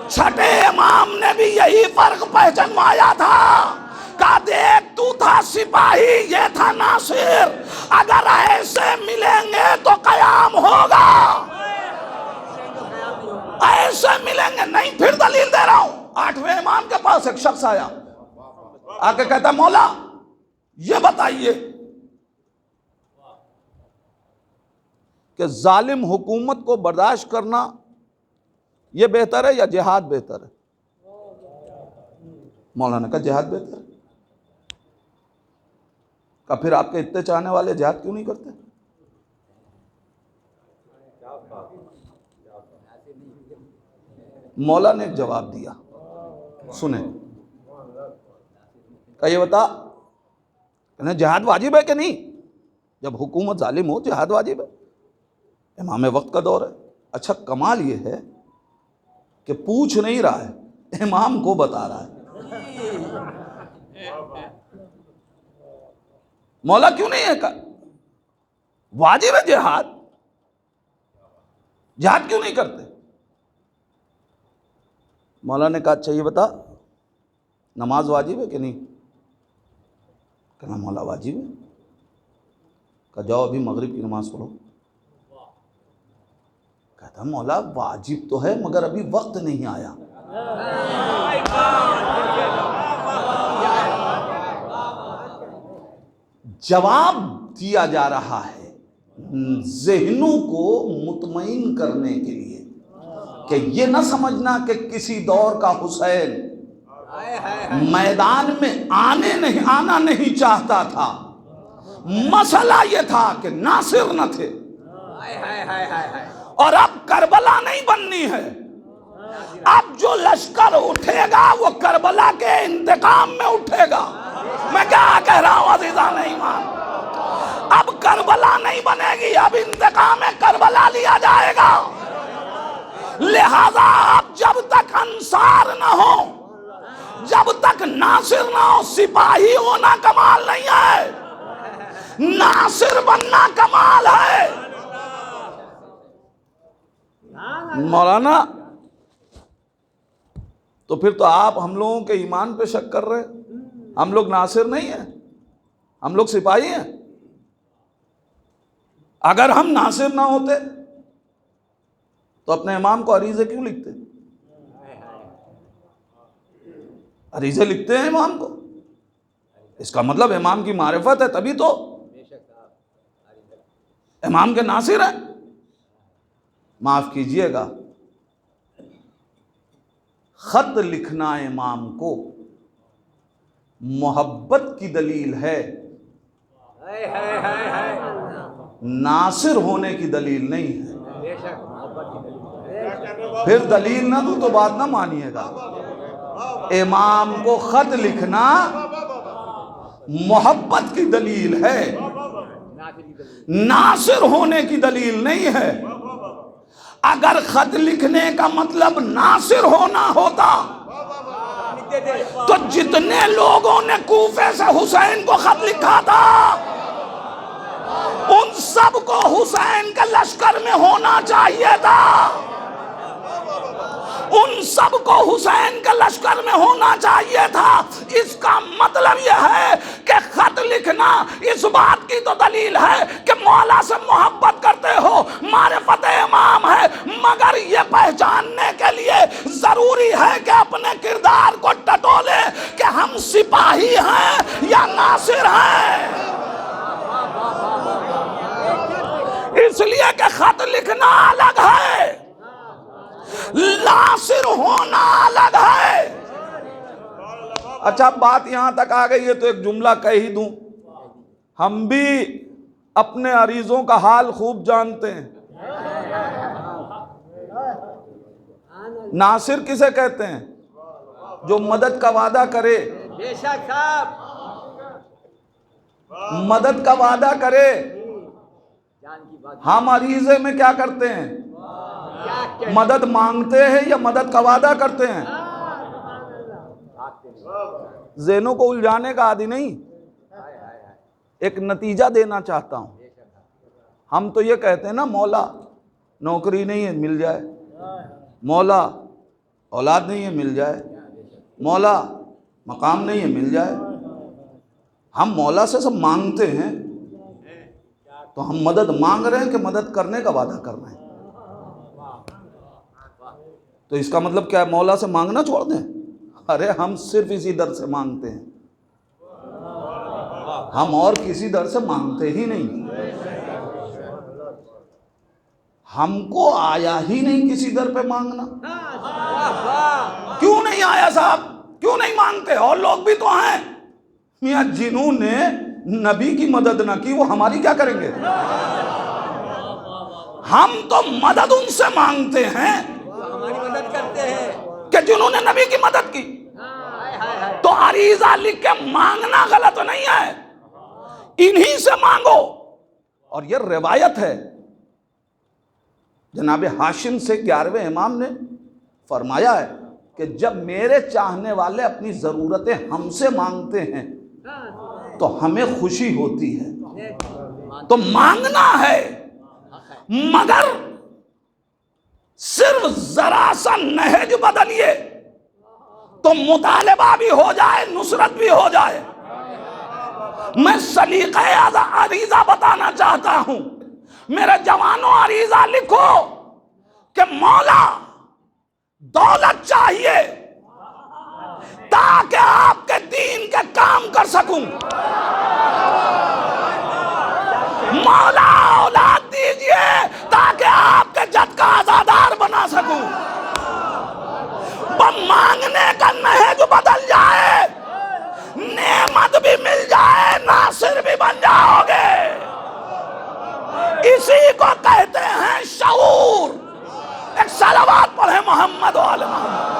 छठे इमाम ने भी यही फर्क पहचानवाया था। कहा देख तू था सिपाही, ये था नासिर, अगर ऐसे मिलेंगे तो कयाम होगा, ऐसे मिलेंगे नहीं। फिर दलील दे रहा हूं। आठवें इमाम के पास एक शख्स आया, आके कहता मौला ये बताइए कि जालिम हुकूमत को बर्दाश्त करना ये बेहतर है या जिहाद बेहतर है? मौलाना ने कहा जिहाद बेहतर है। का फिर आपके इतने चाहने वाले जिहाद क्यों नहीं करते? मौला ने एक जवाब दिया, सुने। का ये बता जिहाद वाजिब है कि नहीं? जब हुकूमत जालिम हो जिहाद वाजिब है। इमाम वक्त का दौर है। अच्छा कमाल ये है कि पूछ नहीं रहा है, इमाम को बता रहा है। मौला क्यों नहीं है का? वाजिब है जिहाद, जिहाद क्यों नहीं करते? मौला ने कहा अच्छा ये बता नमाज वाजिब है कि नहीं? कहना मौला वाजिब है। कहा जाओ अभी मगरिब की नमाज पढ़ो। कहता मौला वाजिब तो है मगर अभी वक्त नहीं आया। जवाब दिया जा रहा है ज़हनों को मुतमईन करने के लिए कि ये ना समझना कि किसी दौर का हुसैन मैदान में आना नहीं चाहता था। मसला ये था कि नासिर न थे और अब करबला नहीं बननी है। अब जो लश्कर उठेगा वो करबला के इंतकाम में उठेगा। मैं क्या कह रहा हूं अज़ीज़ान ईमान, अब करबला नहीं बनेगी, अब इंतकाम में करबला लिया जाएगा। लिहाजा अब जब तक अंसार न हो, जब तक नासिर न हो, सिपाही होना कमाल नहीं है, नासिर बनना कमाल है। मौलाना तो फिर तो आप हम लोगों के ईमान पे शक कर रहे हैं। हम लोग नासिर नहीं हैं, हम लोग सिपाही हैं। अगर हम नासिर ना होते तो अपने इमाम को अरीज़े क्यों लिखते? अरीज़े लिखते हैं इमाम को, इसका मतलब इमाम की मारिफत है, तभी तो इमाम के नासिर है। माफ कीजिएगा, खत लिखना इमाम को मोहब्बत की दलील है, नासिर होने की दलील नहीं है। फिर दलील ना दूं तो बात ना मानिएगा। इमाम को खत लिखना मोहब्बत की दलील है, नासिर होने की दलील नहीं है। अगर खत लिखने का मतलब नासिर होना होता तो जितने लोगों ने कूफे से हुसैन को खत लिखा था उन सब को हुसैन के लश्कर में होना चाहिए था, उन सब को हुसैन के लश्कर में होना चाहिए था। इसका मतलब यह है कि खत लिखना इस बात की तो दलील है कि मौला से मोहब्बत करते हो, मारिफत इमाम है, मगर यह पहचानने के लिए जरूरी है कि अपने किरदार को टटोले कि हम सिपाही हैं या नासिर हैं। इसलिए कि खत लिखना अलग है, नासिर होना अलग है। अच्छा बात यहां तक आ गई है तो एक जुमला कह ही दूं। हम भी अपने अरीजों का हाल खूब जानते हैं। नासिर किसे कहते हैं? जो मदद का वादा करे, बेशक साहब, मदद का वादा करे। जान की बात। हम अरीजे में क्या करते हैं? क्या मदद मांगते हैं या मदद का वादा करते हैं? ज़हनों को उलझाने का आदि नहीं, एक नतीजा देना चाहता हूं। हम तो ये कहते हैं ना, मौला नौकरी नहीं है मिल जाए, मौला औलाद नहीं है मिल जाए, मौला मकाम नहीं है मिल जाए। हम मौला से सब मांगते हैं, तो हम मदद मांग रहे हैं कि मदद करने का वादा कर रहे हैं? तो इसका मतलब क्या है, मौला से मांगना छोड़ दें? अरे हम सिर्फ इसी दर से मांगते हैं, हम और किसी दर से मांगते ही नहीं। हमको आया ही नहीं किसी दर पे मांगना। क्यों नहीं आया साहब, क्यों नहीं मांगते? और लोग भी तो हैं मियां, जिन्होंने नबी की मदद ना की वो हमारी क्या करेंगे? हम तो मदद उनसे मांगते हैं हमारी मदद करते हैं कि जिन्होंने नबी की मदद की। तो अरीजा लिख के मांगना गलत नहीं है, इन्हीं से मांगो। और ये रिवायत है जनाब हाशिम से 11वें इमाम ने फरमाया है कि जब मेरे चाहने वाले अपनी जरूरतें हमसे मांगते हैं तो हमें खुशी होती है। तो मांगना है, मगर सिर्फ जरा सा नहज बदलिए तो मुतालिबा भी हो जाए, नुसरत भी हो जाए। मैं सलीक़े अरीज़ा बताना चाहता हूं। मेरे जवानों, अरीज़ा लिखो कि मौला दौलत चाहिए ताकि आपके दीन के काम कर सकूं। मौला औलाद दीजिए ताकि आपके जद का आज़ादार बना सकूं। मांगने का नहज बदल जाए, नेमत भी मिल जाए, नासिर भी बन जाओगे। इसी को कहते हैं शऊर। एक सलावत पढ़े मोहम्मद वाले मोहम्मद।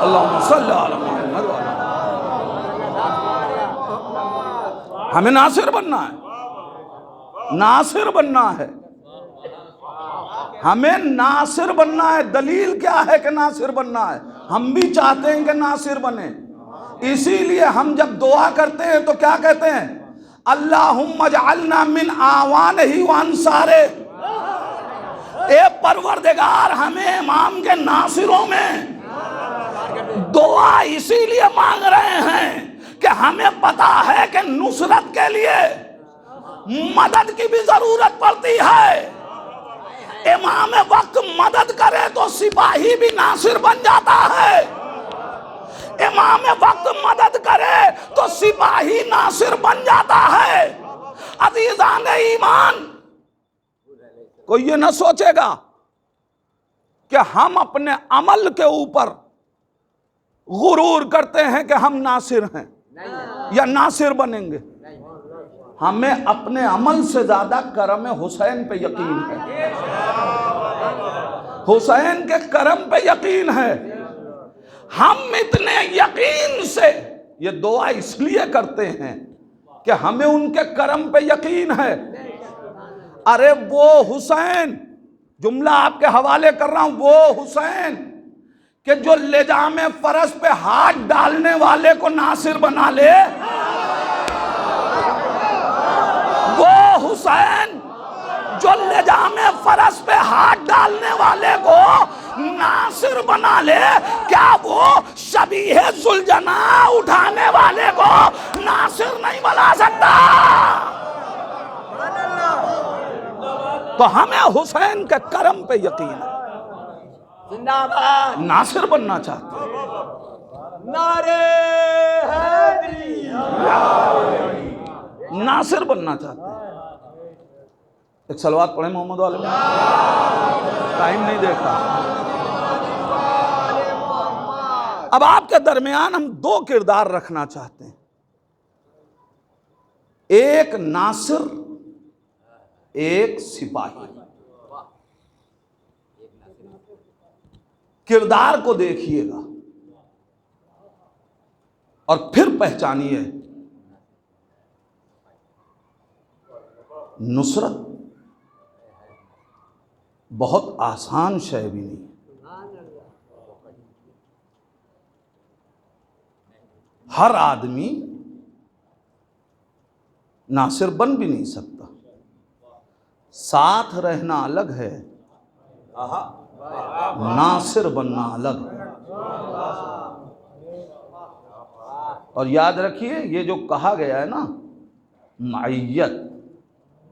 अल्लाहुम्मा सल्ली अला मुहम्मद वाला। हमें नासिर बनना है, नासिर बनना है, हमें नासिर बनना है। दलील क्या है कि नासिर बनना है? हम भी चाहते हैं कि नासिर बने। इसीलिए हम जब दुआ करते हैं तो क्या कहते हैं? अल्लाहुम्मा जअलना मिन आवानिही व अंसारे। ए परवरदिगार, हमें इमाम के नासिरों में। दुआ इसीलिए मांग रहे हैं कि हमें पता है कि नुसरत के लिए मदद की भी जरूरत पड़ती है। इमाम वक्त मदद करे तो सिपाही भी नासिर बन जाता है। इमाम वक्त मदद करे तो सिपाही नासिर बन जाता है। अजीजान ईमान, कोई ये ना सोचेगा कि हम अपने अमल के ऊपर गुरूर करते हैं कि हम नासिर हैं या नासिर बनेंगे। हमें अपने अमल से ज्यादा करम हुसैन पे यकीन है, हुसैन के करम पे यकीन है। हम इतने यकीन से ये दुआ इसलिए करते हैं कि हमें उनके करम पे यकीन है। अरे वो हुसैन, जुमला आपके हवाले कर रहा हूं, वो हुसैन कि जो लेजामे फरस पे हाथ डालने वाले को नासिर बना ले, वो हुसैन जो लेजामे फरस पे हाथ डालने वाले को नासिर बना ले, क्या वो शबीह सुलझना उठाने वाले को नासिर नहीं बना सकता? तो हमें हुसैन के करम पे यकीन है, जिंदाबाद, नासिर बनना चाहते हैं। नारे हैदरी, नासिर बनना चाहते हैं। एक सलवात पढ़े मोहम्मद वाले में, टाइम नहीं देखा। अब आपके दरमियान हम दो किरदार रखना चाहते हैं, एक नासिर, एक सिपाही। किरदार को देखिएगा और फिर पहचानिए नुसरत बहुत आसान शय भी नहीं। हर आदमी नासिर बन भी नहीं सकता। साथ रहना अलग है, नासिर बनना अलग है। और याद रखिए, ये जो कहा गया है ना, माइयत,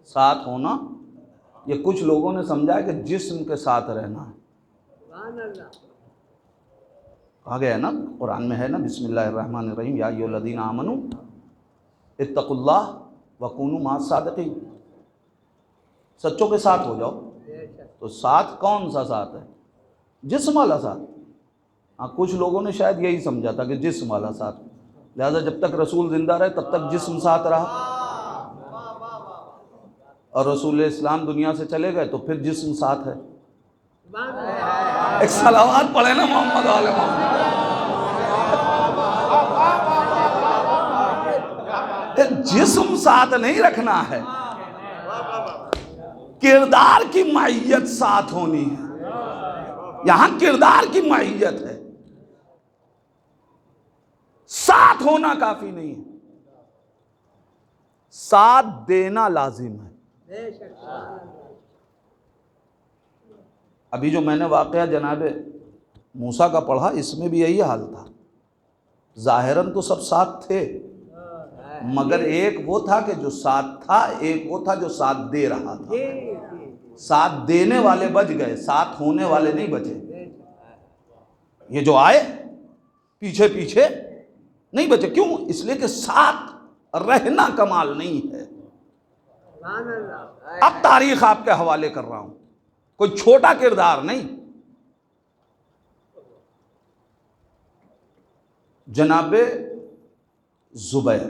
साथ होना, ये कुछ लोगों ने समझा है कि जिस्म के साथ रहना है। कहा गया है ना, कुरान में है ना, बिस्मिल्लाहिर्रहमानिर्रहीम, या अय्युहल्लज़ीना आमनू इत्तकुल्लाह वकूनू मास सादिकीन। सच्चों के साथ हो जाओ। तो साथ कौन सा साथ है? जिस्म वाला साथ। हाँ, कुछ लोगों ने शायद यही समझा था कि जिस्म वाला साथ, लिहाजा जब तक रसूल जिंदा रहे तब तक जिस्म साथ रहा, और रसूल इस्लाम दुनिया से चले गए तो फिर जिस्म साथ है। एक सलावत पढ़े ना मोहम्मद वाले मोहम्मद। जिस्म साथ नहीं रखना है, किरदार की माहियत साथ होनी है। यहां किरदार की माहियत है, साथ होना काफी नहीं है, साथ देना लाजिम है। अभी जो मैंने वाकया जनाबे मूसा का पढ़ा, इसमें भी यही हाल था। जाहिरन तो सब साथ थे, मगर एक वो था कि जो साथ था, एक वो था जो साथ दे रहा था। साथ देने वाले बच गए, साथ होने वाले नहीं बचे। ये जो आए पीछे पीछे नहीं बचे। क्यों? इसलिए कि साथ रहना कमाल नहीं है। अब तारीख आपके हवाले कर रहा हूं, कोई छोटा किरदार नहीं। जनाबे जुबैर,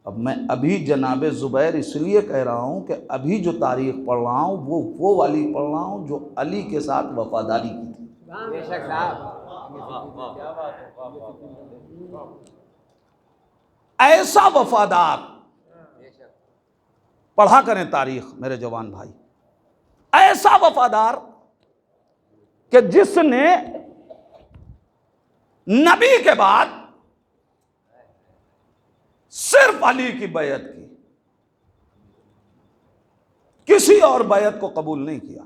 अब मैं अभी जनाबे जुबैर इसलिए कह रहा हूं कि अभी जो तारीख पढ़ रहा हूं वो वाली पढ़ रहा हूं जो अली के साथ वफादारी की थी। ऐसा वफादार, पढ़ा करें तारीख मेरे जवान भाई, ऐसा वफादार कि जिसने नबी के बाद सिर्फ अली की बैयत की, किसी और बैयत को कबूल नहीं किया।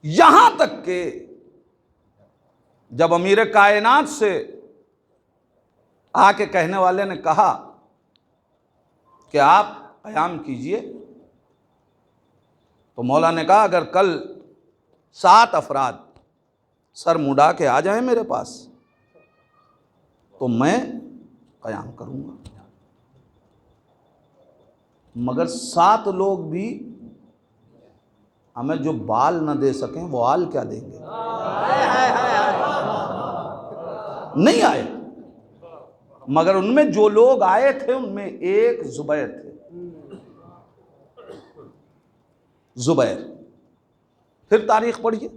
यहां तक कि जब अमीर कायनात से आके कहने वाले ने कहा कि आप क़याम कीजिए, तो मौला ने कहा अगर कल 7 अफराद सर मुड़ा के आ जाएं मेरे पास तो मैं क़याम करूंगा। मगर 7 लोग भी हमें जो बाल न दे सकें वो आल क्या देंगे? नहीं आए। मगर उनमें जो लोग आए थे उनमें एक जुबैर थे। जुबैर, फिर तारीख पढ़िए।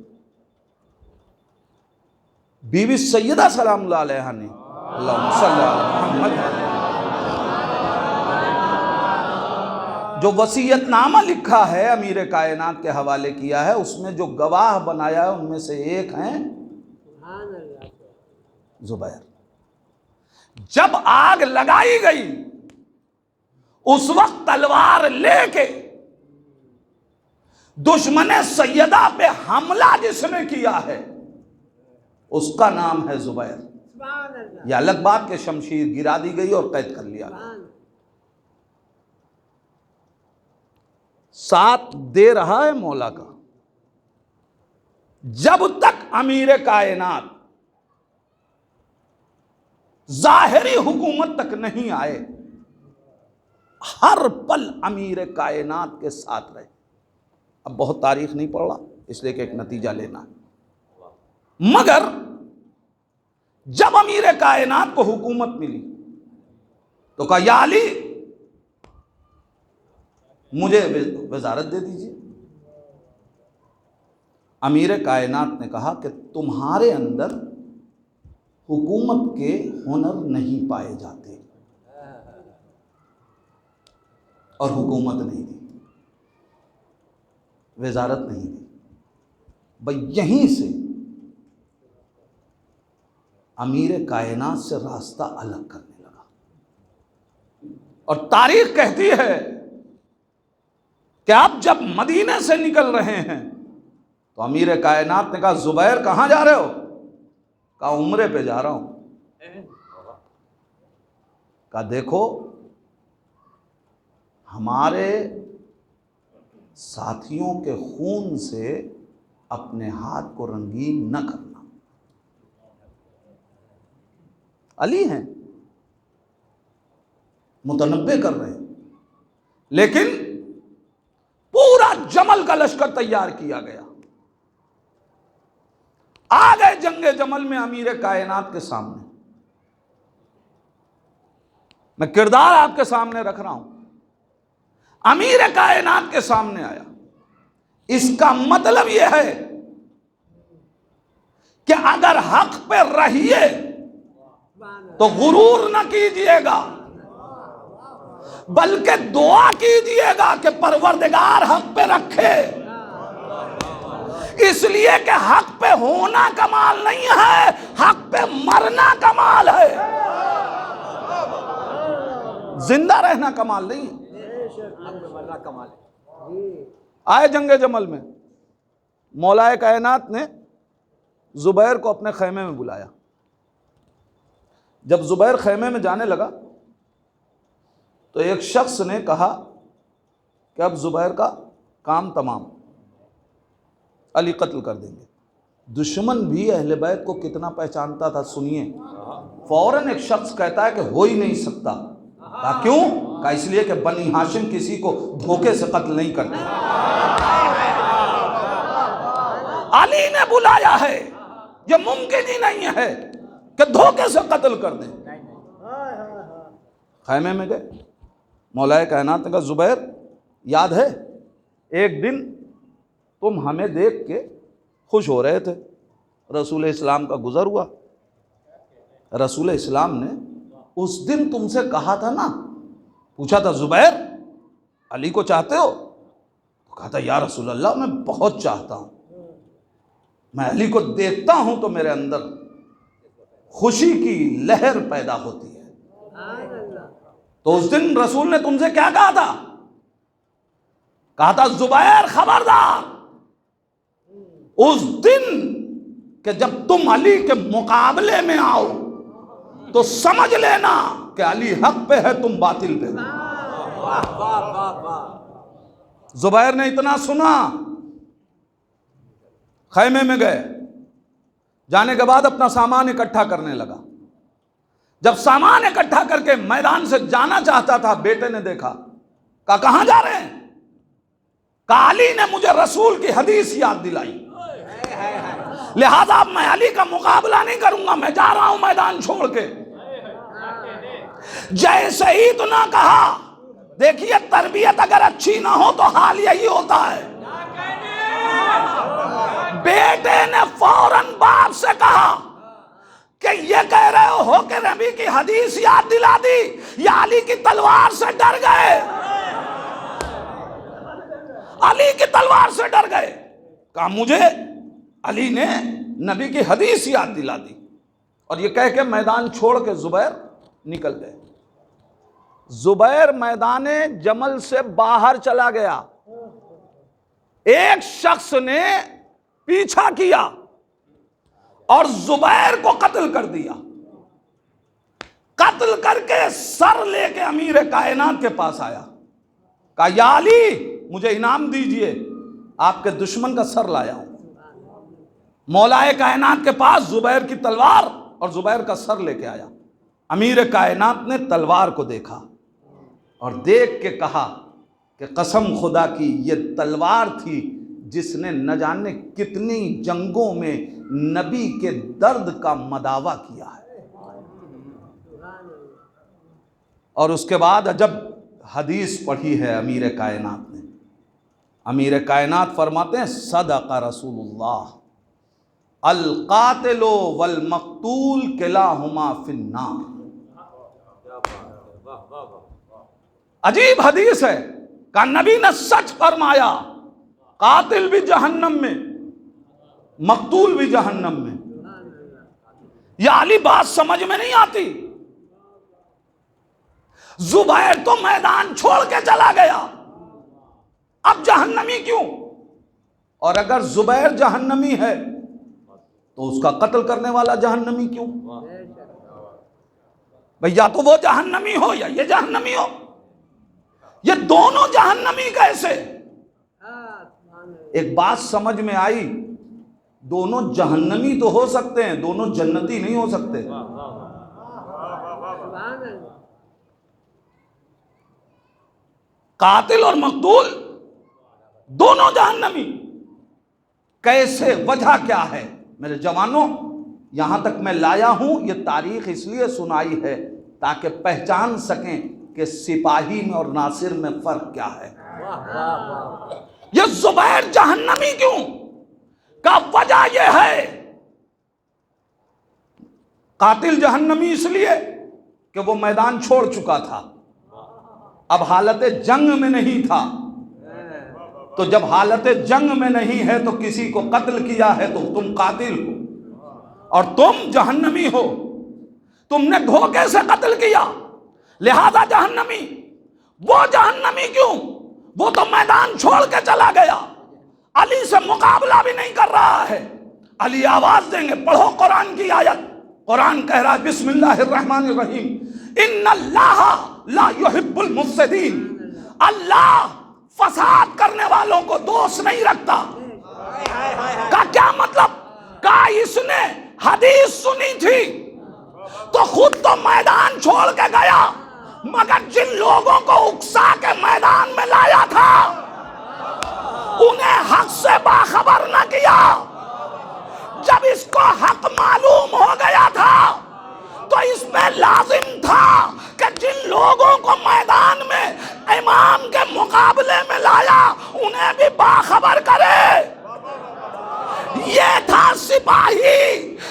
बीबी सैयदा सलामुल्लाह अलैहा ने अल्लाहुम्मा सल्ली अला मुहम्मद जो वसीयतनामा लिखा है, अमीर कायनात के हवाले किया है, उसमें जो गवाह बनाया है उनमें से एक हैं जुबैर। जब आग लगाई गई उस वक्त तलवार लेके दुश्मन सैयदा पे हमला जिसने किया है उसका नाम है जुबैर। यह अलग बात कि शमशीर गिरा दी गई और कैद कर लिया गया। साथ दे रहा है मौला का। जब तक अमीर कायनात जाहिरी हुकूमत तक नहीं आए, हर पल अमीर कायनात के साथ रहे। अब बहुत तारीख नहीं पढ़ रहा, इसलिए कि एक नतीजा लेना है। मगर जब अमीर कायनात को हुकूमत मिली तो कहा या अली मुझे वजारत दे दीजिए। अमीर कायनात ने कहा कि तुम्हारे अंदर हुकूमत के हुनर नहीं पाए जाते। और हुकूमत नहीं दी, वजारत नहीं दी। भाई यहीं से अमीर कायनात से रास्ता अलग करने लगा। और तारीख कहती है कि आप जब मदीने से निकल रहे हैं तो अमीर कायनात ने कहा, जुबैर कहां जा रहे हो? कहा, उम्रे पे जा रहा हूं। कहा, देखो हमारे साथियों के खून से अपने हाथ को रंगीन न करना। अली हैं, मुतनब्बे कर रहे हैं, लेकिन पूरा जमल का लश्कर तैयार किया गया। आ गए जंगे जमल में अमीर कायनात के सामने। मैं किरदार आपके सामने रख रहा हूं। अमीर कायनात के सामने आया। इसका मतलब यह है कि अगर हक पे रहिए तो गुरूर न कीजिएगा, बल्कि दुआ कीजिएगा कि परवरदिगार हक पे रखे। इसलिए कि हक पे होना कमाल नहीं है, हक पे मरना कमाल है। जिंदा रहना कमाल नहीं है। आए जंगे जमल में, मौलाए कायनात ने जुबैर को अपने खैमे में बुलाया। जब जुबैर खैमे में जाने लगा तो एक शख्स ने कहा कि अब जुबैर का काम तमाम, अली कत्ल कर देंगे। दुश्मन भी अहले बैत को कितना पहचानता था, सुनिए। फौरन एक शख्स कहता है कि हो ही नहीं सकता। कहा, क्यों? कहा, इसलिए कि बनी हाशिम किसी को धोखे से कत्ल नहीं करते। अली ने बुलाया है, यह मुमकिन ही नहीं है कि धोखे से कत्ल कर दें। खैमे में गए, मौलाए कायनात ने कहा, जुबैर याद है एक दिन तुम हमें देख के खुश हो रहे थे, रसूल इस्लाम का गुजर हुआ। रसूल इस्लाम ने उस दिन तुमसे कहा था ना, पूछा था, जुबैर अली को चाहते हो? तो कहा था, या रसूल अल्लाह मैं बहुत चाहता हूं, मैं अली को देखता हूं तो मेरे अंदर खुशी की लहर पैदा होती है। तो उस दिन रसूल ने तुमसे क्या कहा था? कहा था, जुबैर खबरदार, उस दिन कि जब तुम अली के मुकाबले में आओ तो समझ लेना कि अली हक पे है, तुम बातिल पे हो। जुबैर ने इतना सुना, खैमे में गए। जाने के बाद अपना सामान इकट्ठा करने लगा। जब सामान इकट्ठा करके मैदान से जाना चाहता था, बेटे ने देखा। कहा, कहां जा रहे हैं? कहा, अली ने मुझे रसूल की हदीस याद दिलाई, लिहाजा मैं अली का मुकाबला नहीं करूंगा, मैं जा रहा हूं मैदान छोड़ के। जैसे ही तो ना कहा, देखिए तरबियत अगर अच्छी ना हो तो हाल यही होता है। बेटे ने फौरन बाप से कहा कि ये कह रहे हो कि नबी की हदीस याद दिला दी, या अली की तलवार से डर गए? अली की तलवार से डर गए। कहा, मुझे अली ने नबी की हदीस याद दिला दी। और ये कह के मैदान छोड़ के जुबैर निकल गए। जुबैर मैदाने जमल से बाहर चला गया। एक शख्स ने पीछा किया और जुबैर को कत्ल कर दिया। कत्ल करके सर लेके अमीर कायनात के पास आया। कहा, या अली मुझे इनाम दीजिए, आपके दुश्मन का सर लाया हूं। मौलाए कायनात के पास जुबैर की तलवार और जुबैर का सर लेके आया। अमीर कायनात ने तलवार को देखा और देख के कहा कि कसम खुदा की ये तलवार थी जिसने न जाने कितनी जंगों में नबी के दर्द का मदावा किया है। और उसके बाद जब हदीस पढ़ी है अमीर कायनात ने, अमीर कायनात फरमाते हैं, सदका रसूलुल्लाह, अल कातिलो वल मक्तूल किलाहुमा फिन्नार। अजीब हदीस है का नबी ने सच फरमाया, कातिल भी जहन्नम में, मकतूल भी जहन्नम में। यह आली बात समझ में नहीं आती। जुबैर तो मैदान छोड़ के चला गया, अब जहन्नमी क्यों? और अगर जुबैर जहन्नमी है तो उसका कत्ल करने वाला जहन्नमी क्यों? भैया तो वो जहन्नमी हो या ये जहन्नमी हो, ये दोनों जहन्नमी कैसे? एक बात समझ में आई, दोनों जहन्नमी तो हो सकते हैं, दोनों जन्नती नहीं हो सकते। कातिल और मकतूल दोनों जहन्नमी कैसे? वजह क्या है? मेरे जवानों, यहां तक मैं लाया हूं, यह तारीख इसलिए सुनाई है ताकि पहचान सकें कि सिपाही में और नासिर में फर्क क्या है। यह जुबैर जहन्नमी क्यों का वजह यह है, कातिल जहन्नमी इसलिए कि वो मैदान छोड़ चुका था, अब हालत जंग में नहीं था। तो जब हालत जंग में नहीं है तो किसी को कत्ल किया है तो तुम कातिल हो और तुम जहन्नमी हो, तुमने धोखे से कत्ल किया, लिहाजा जहन्नमी। वो जहन्नमी क्यों? वो तो मैदान छोड़ के चला गया, अली से मुकाबला भी नहीं कर रहा है। अली आवाज देंगे, पढ़ो कुरान की आयत। कुरान कह रहा है बिस्मिल्लाहिर्रहमानिर्रहीम, इन्नल्लाह ला युहिब्बुल मुफ्सिदीन। अल्लाह फसाद करने वालों को दोष नहीं रखता। का क्या मतलब? का इसने हदीस सुनी थी तो खुद तो मैदान छोड़ के गया, मगर जिन लोगों को उकसा के मैदान में लाया था उन्हें हक से बाखबर न किया। जब इसको हक मालूम हो गया था तो इसमें लाजिम था कि जिन लोगों को मैदान में इमाम के मुकाबले में लाया उन्हें भी बाखबर करे। ये था सिपाही,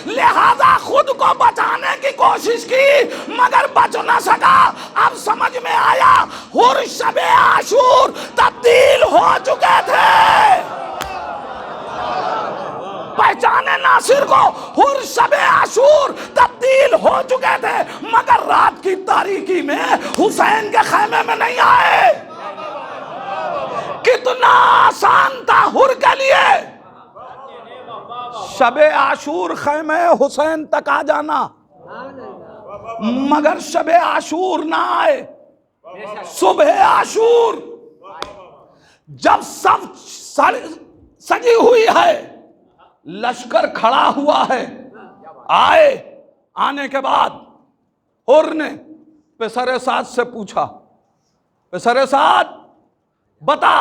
लिहाजा खुद को बचाने की कोशिश की मगर बच न सका। अब समझ में आया, हुर शबे आशूर तब्दील हो चुके थे। पहचाने नासिर को, हुर शबे आशूर तब्दील हो चुके थे मगर रात की तारीकी में हुसैन के खैमे में नहीं आए। कितना आसान था हुर के लिए शबे आशूर खैमे हुसैन तक आ जाना, मगर शबे आशूर ना आए, सुबह आशूर जब सब सजी हुई है, लश्कर खड़ा हुआ है, आए। आने के बाद हुर ने पेशरे साद से पूछा, पेशरे साद बता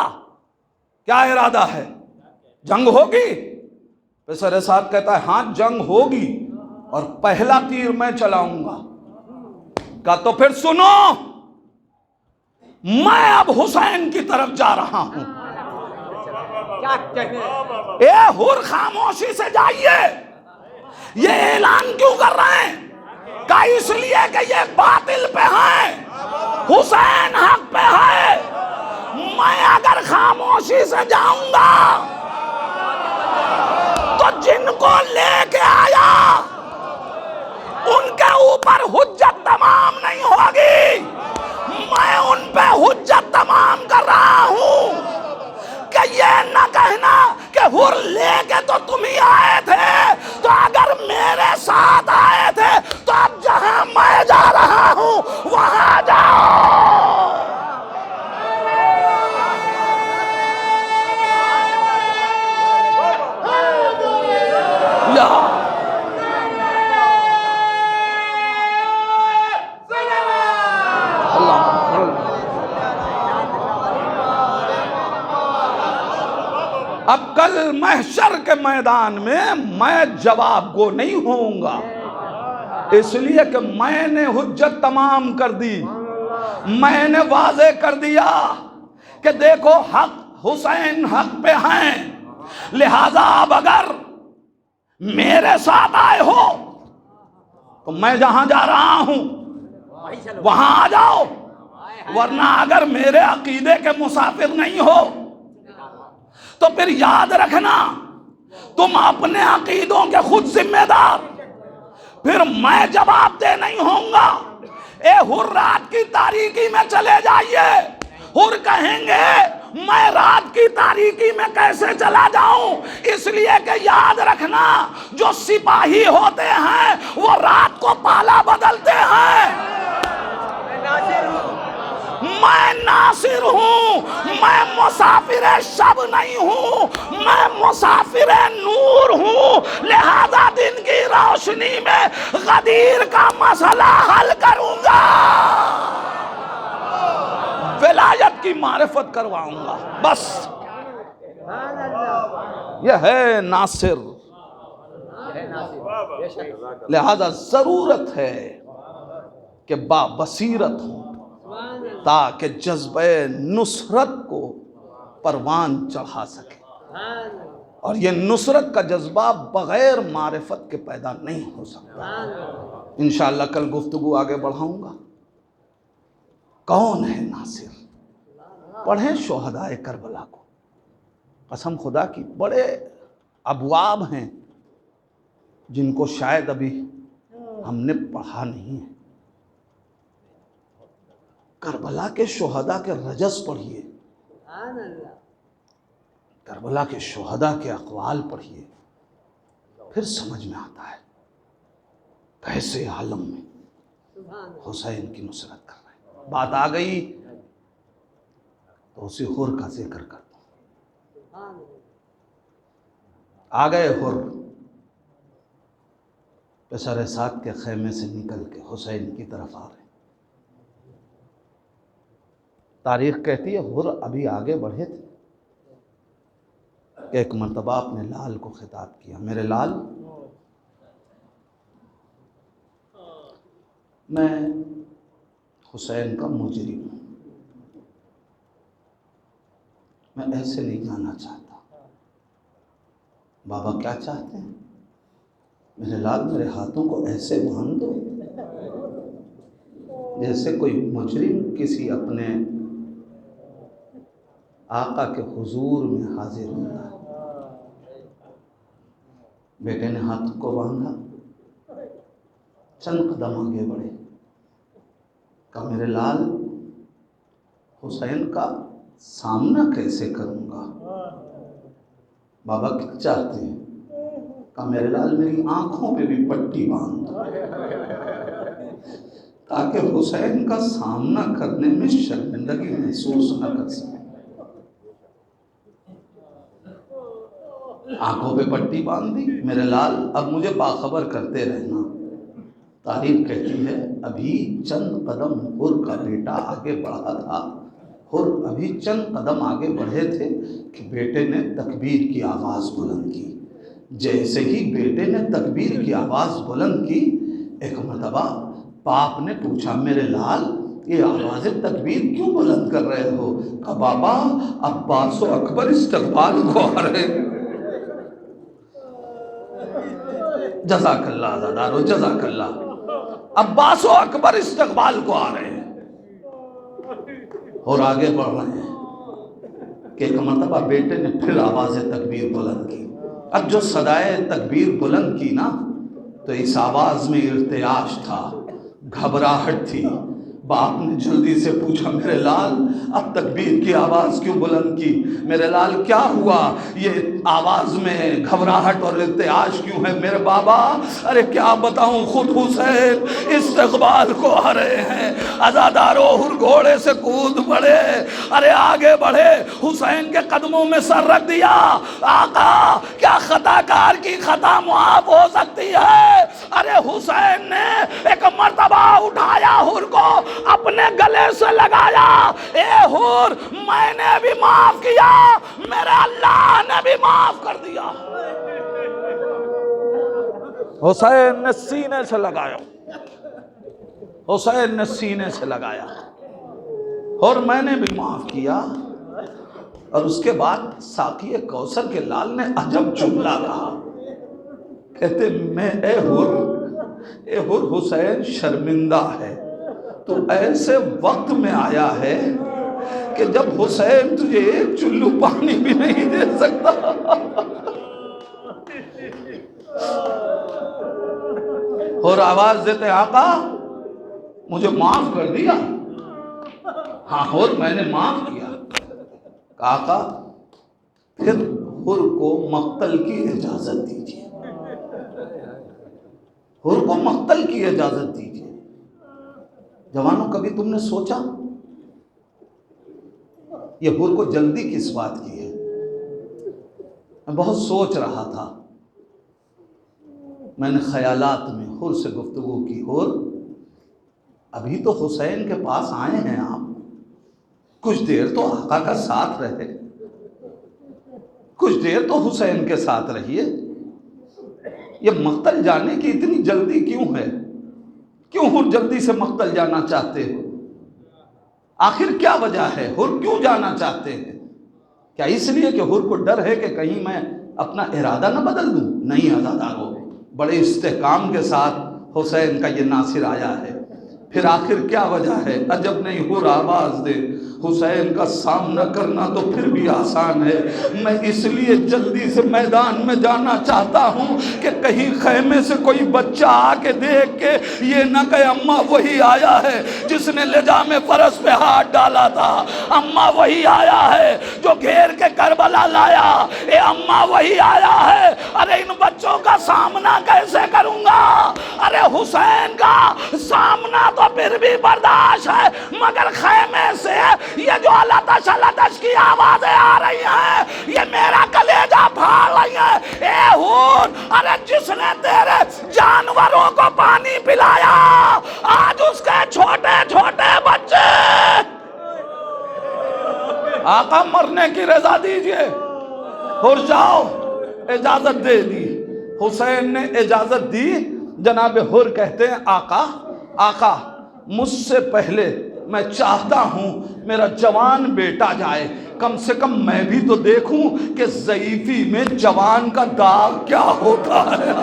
क्या इरादा है, जंग होगी? पेशरे साद कहता है हाँ जंग होगी और पहला तीर मैं चलाऊंगा। का तो फिर सुनो, मैं अब हुसैन की तरफ जा रहा हूं। ए हुर खामोशी से जाइए, ये ऐलान क्यों कर रहे हैं? का इसलिए कि ये बातिल पे हैं, हुसैन हक पे है। मैं अगर खामोशी से जाऊंगा तो जिनको लेके आया उनके ऊपर हुज्जत तमाम नहीं होगी। मैं उन पे हुज्जत तमाम कर रहा हूं कि ये न कहना कि हुर लेके तो तुम ही आए थे, तो अगर मेरे साथ आए थे तो अब जहां मैं जा रहा हूं वहां जाओ। अब कल महशर के मैदान में मैं जवाब गो नहीं होऊंगा, इसलिए कि मैंने हुज्जत तमाम कर दी। मैंने वाजे कर दिया कि देखो हक हुसैन हक पे हैं, लिहाजा अब अगर मेरे साथ आए हो तो मैं जहां जा रहा हूं वहां आ जाओ, वरना अगर मेरे अकीदे के मुसाफिर नहीं हो तो फिर याद रखना तुम अपने अकीदों के खुद जिम्मेदार, फिर मैं जवाब दे नहीं होऊंगा। ए हुर रात की तारीकी में चले जाइए, हुर कहेंगे मैं रात की तारीकी में कैसे चला जाऊं, इसलिए कि याद रखना जो सिपाही होते हैं वो रात को पाला बदलते हैं। मैं नासिर हूं, मैं मुसाफिर शब नहीं हूं, मैं मुसाफिर नूर हूं, लिहाजा दिन की रोशनी में गदीर का मसला हल करूंगा, विलायत की मारिफत करवाऊंगा। बस यह है नासिर। लिहाजा जरूरत है कि बाबसीरत हो ताकि जज्बे नुसरत को परवान चढ़ा सके, और ये नुसरत का जज्बा बगैर मारिफत के पैदा नहीं हो सकता। इंशाअल्लाह कल गुफ्तगू आगे बढ़ाऊंगा। कौन है नासिर? पढ़ें शोहदाए करबला को, कसम खुदा की बड़े अबवाब हैं जिनको शायद अभी हमने पढ़ा नहीं है। करबला के शोहदा के रजस पढ़िए, करबला के शोहदा के अक़वाल पढ़िए, फिर समझ में आता है कैसे आलम में हुसैन की नुसरत कर रहे हैं। बात आ गई तो उसी हुर का जिक्र करता हूं। आ गए हुर, पेशर साद के खेमे से निकल के हुसैन की तरफ आ रहे। तारीख कहती है हुर अभी आगे बढ़े थे कि एक मर्तबा अपने लाल को खिताब किया, मेरे लाल, मैं हुसैन का मुजरिम हूं, मैं ऐसे नहीं जाना चाहता। बाबा क्या चाहते हैं? मेरे लाल, मेरे हाथों को ऐसे बांध दो जैसे कोई मुजरिम किसी अपने आका के हुजूर में हाजिर होता है। बेटे ने हाथ को बांधा, चंद कदम आगे बढ़े, कहा मेरे लाल, हुसैन का सामना कैसे करूंगा? बाबा क्या चाहते हैं? कहा मेरे लाल, मेरी आंखों पे भी पट्टी बांध दो ताकि हुसैन का सामना करने में शर्मिंदगी महसूस न कर सके। आंखों पे पट्टी बांध दी। मेरे लाल, अब मुझे बाखबर करते रहना। तारीख कहती है अभी चंद कदम हुर का बेटा आगे बढ़ा था, हुर अभी चंद कदम आगे बढ़े थे कि बेटे ने तकबीर की आवाज़ बुलंद की। जैसे ही बेटे ने तकबीर की आवाज़ बुलंद की, एक मरतबा बाप ने पूछा, मेरे लाल, ये आवाज़ तकबीर क्यों बुलंद कर रहे हो? कहा बाबा, अब्बास व अकबर इस्तकबाल को आ रहे। जज़ाकल्लाह ज़ादारो, जज़ाकल्लाह। अब्बास व अकबर इस्तकबाल को आ रहे हैं और आगे बढ़ रहे हैं कि एक मरतबा बेटे ने फिर आवाज़ तकबीर बुलंद की। अब जो सदाए तकबीर बुलंद की ना, तो इस आवाज़ में इर्तियाश था, घबराहट थी। बाप ने जल्दी से पूछा, मेरे लाल, अब तकबीर की आवाज़ क्यों बुलंद की? मेरे लाल, क्या हुआ? ये आवाज़ में घबराहट और इर्तियाश क्यों है मेरे बाबा? अरे क्या बताऊं, खुद हुसैन इस्तकबाल को आ रहे हैं। अज़ादारों, हुर घोड़े से कूद पड़े, अरे आगे बढ़े, हुसैन के कदमों में सर रख दिया। आका, क्या खताकार की खता मुआफ हो सकती है? अरे हुसैन ने एक मर्तबा उठाया, हुर को अपने गले से लगाया। ए हुर, मैंने भी माफ किया, मेरे अल्लाह ने भी माफ कर दिया। हुसैन ने सीने से लगाया, हुसैन ने सीने से लगाया, और मैंने भी माफ किया। और उसके बाद साकी कौसर के लाल ने अजब जुमला कहा, कहते मैं ए हुर हुसैन शर्मिंदा है, तो ऐसे वक्त में आया है कि जब हुसैन तुझे एक चुल्लू पानी भी नहीं दे सकता। और आवाज देते आका मुझे माफ कर दिया। हाँ और मैंने माफ किया। आका फिर हुर को मक्तल की इजाजत दीजिए, हुर को मक्तल की इजाजत दीजिए। जवानों कभी तुमने सोचा ये हुर को जल्दी किस बात की है? मैं बहुत सोच रहा था, मैंने ख्यालात में हुर से गुफ्तगू की। हुर अभी तो हुसैन के पास आए हैं आप, कुछ देर तो आका का साथ रहे, कुछ देर तो हुसैन के साथ रहिए। ये मक्तल जाने की इतनी जल्दी क्यों है? क्यों हुर जल्दी से मक्तल जाना चाहते हो? आखिर क्या वजह है? हुर क्यों जाना चाहते हैं? क्या इसलिए कि हुर को डर है कि कहीं मैं अपना इरादा न बदल दूं? नहीं आज़ादारों, बड़े इस्तेहकाम के साथ हुसैन का ये नासिर आया है। फिर आखिर क्या वजह है? अजब नहीं हुर आवाज दे, हुसैन का सामना करना तो फिर भी आसान है। मैं इसलिए जल्दी से मैदान में जाना चाहता हूँ कि कहीं खैमे से कोई बच्चा आके देख के ये न कहे अम्मा वही आया है जिसने लिजामे फरस पे हाथ डाला था, अम्मा वही आया है जो घेर के करबला लाया, ए अम्मा वही आया है। अरे इन बच्चों का सामना कैसे करूंगा? अरे हुसैन का सामना तो फिर भी बर्दाश्त है, मगर खैमे से ये जो लतश लतश की आवाजें आ रही हैं, ये मेरा कलेजा फाड़ रही हैं। ए हुर, अरे जिसने तेरे जानवरों को पानी पिलाया, आज उसके छोटे छोटे बच्चे। आका मरने की रजा दीजिए। हुर जाओ, इजाजत दे दी। हुसैन ने इजाजत दी। जनाब हुर कहते हैं आका, आका मुझसे पहले मैं चाहता हूं मेरा जवान बेटा जाए, कम से कम मैं भी तो देखूं कि ज़ईफ़ी में जवान का दाग क्या होता है।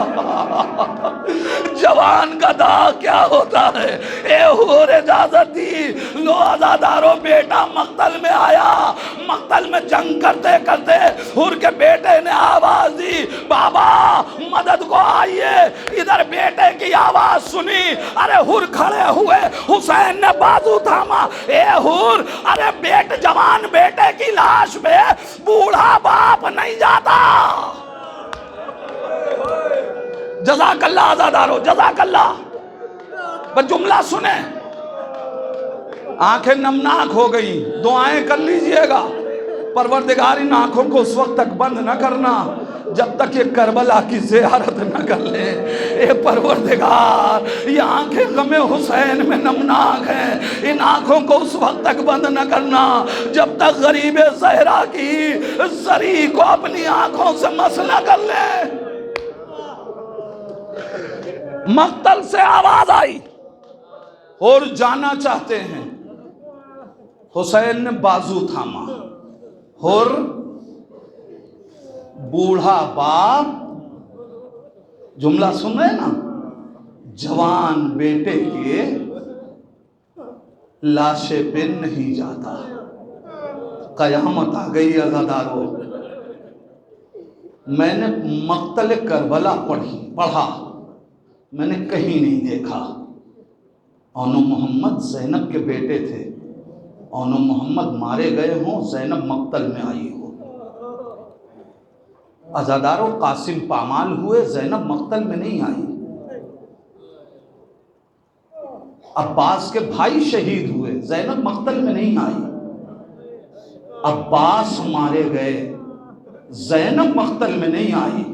जवान का दाग क्या होता है? ए हुर इजाजत दी। लो आज़ादारों, बेटा मक्तल में आया। मक्तल में जंग करते करते हुर के बेटे ने आवाज दी, बाबा मदद को आइए। इधर बेटे की आवाज सुनी, अरे हुर खड़े हुए, हुसैन ने बाजू थामा। ए हुर, अरे जवान बेटे की लाश पे बूढ़ा बाप नहीं जाता। जज़ाकल्लाह आज़ादारो, जज़ाकल्लाह। बस जुमला सुने, आंखें नमनाक हो गई, दुआएं कर लीजिएगा। परवरदिगार इन आंखों को उस वक्त तक बंद न करना जब तक ये करबला की ज़ियारत न कर ले। ए परवरदिगार, ये आंखें गमे हुसैन में नमनाक हैं, इन आंखों को उस वक्त तक बंद न करना जब तक गरीब ज़हरा की ज़री को अपनी आंखों से मस न कर ले। मक्तल से आवाज आई और जाना चाहते हैं। हुसैन ने बाजू थामा और बूढ़ा बाप, जुमला सुन रहे ना, जवान बेटे के लाशे पे नहीं जाता। कयामत आ गई अज़ादारों। मैंने मक्तल करबला पढ़ा, मैंने कहीं नहीं देखा। औनो मोहम्मद ज़ैनब के बेटे थे, औनो मोहम्मद मारे गए हों, ज़ैनब मक्तल में आई हो। अज़ादारों, कासिम पामाल हुए, ज़ैनब मक्तल में नहीं आई। अब्बास के भाई शहीद हुए, ज़ैनब मक्तल में नहीं आई। अब्बास मारे गए, ज़ैनब मक्तल में नहीं आई।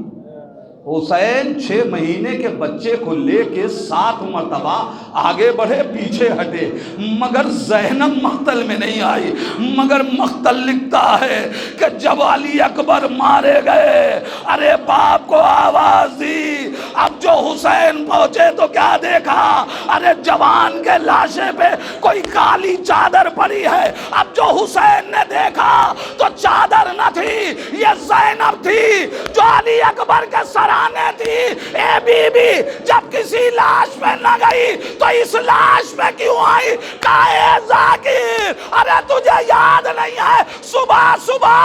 हुसैन 6 महीने के बच्चे को लेके 7 मरतबा आगे बढ़े, पीछे हटे, मगर ज़ैनब मक्तल में नहीं आई। मगर मक्तल लिखता है कि जब अली अकबर मारे गए, अरे बाप को आवाज दी, अब जो हुसैन पहुंचे तो क्या देखा, अरे जवान के लाशे पे कोई काली चादर पड़ी है। अब जो हुसैन ने देखा तो चादर न थी, ये ज़ैनब थी जो अली अकबर के सराहने थी। ए बीबी, जब किसी लाश पे न गई तो इस लाश पे क्यों आई? काहे जाकिर, अरे तुझे याद नहीं है सुबह सुबह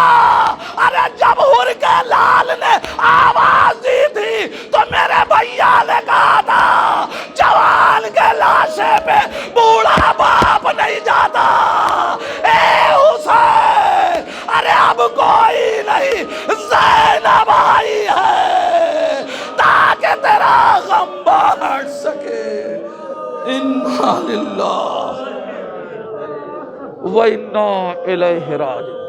अरे जब हुर के लाल ने आवाज दी थी तो मेरे भैया ने कहा था जवान के लाशे पे बूढ़ा बाप नहीं जाता। ए हुसैन, अरे अब कोई नहीं, ज़ैनब आई है ताकि तेरा गम बांट सके। इन्ना लिल्लाह व इन्ना इलैहि राजिऊन।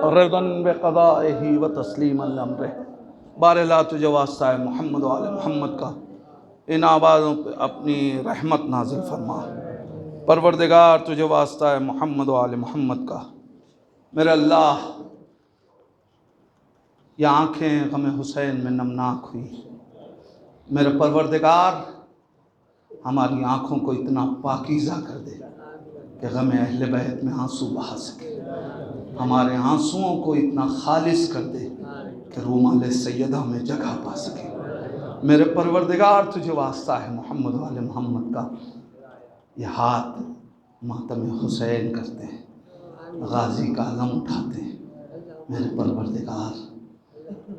रज़न बिक़ज़ाइही व तस्लीमन लिअम्रिह। बारला तुझे वास्ता है मोहम्मद व आले मोहम्मद का, इन आबादों पे अपनी रहमत नाजिल फरमा। परवरदिगार तुझे वास्ता है मोहम्मद व आले मोहम्मद का। मेरे अल्लाह, ये आँखें गम हुसैन में नमनाक हुई। मेरे परवरदिगार, हमारी आँखों को इतना पाकीज़ा कर दे कि गम अहले बैत में आंसू बहा सके। हमारे आंसुओं को इतना खालिस कर दे कि रूमाल सैयदा में जगह पा सके। मेरे परवरदिगार तुझे वास्ता है मोहम्मद वाले मोहम्मद का। ये हाथ मातम हुसैन करते हैं, गाजी का अलम उठाते हैं। मेरे परवरदिगार,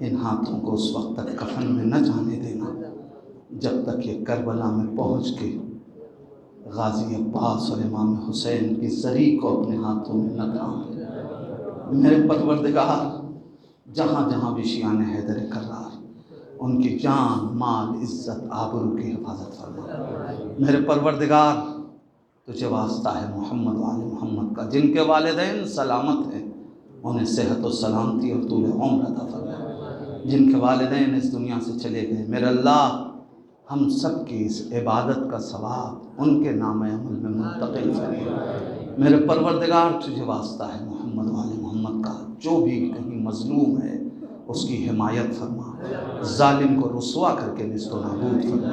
इन हाथों को उस वक्त तक कफन में न जाने देना जब तक ये करबला में पहुँच के गाजी अब्बास और इमाम हुसैन की जरी को अपने हाथों में न थाम। मेरे परवरदिगार, जहाँ जहाँ भी शियाने हैदर करार, उनकी जान माल इज़्ज़त आबरू की हिफाजत फरमा। मेरे परवरदिगार, तुझे वास्ता है मोहम्मद वाले मोहम्मद का, जिनके वालिदैन सलामत हैं उन्हें सेहत व सलामती और तूल उम्र अता फरमा। जिनके वालिदैन इस दुनिया से चले गए, मेरे अल्लाह, हम सब की इस इबादत का सवाब उनके नाम अमल में मुंतकिल फरमा। मेरे परवरदिगार, तुझे वास्ता है मोहम्मद वाले मोहम्मद का, जो भी कहीं मजलूम है उसकी हिमायत फरमा, जालिम को रुसवा करके निस्तो नाबूद फरमा।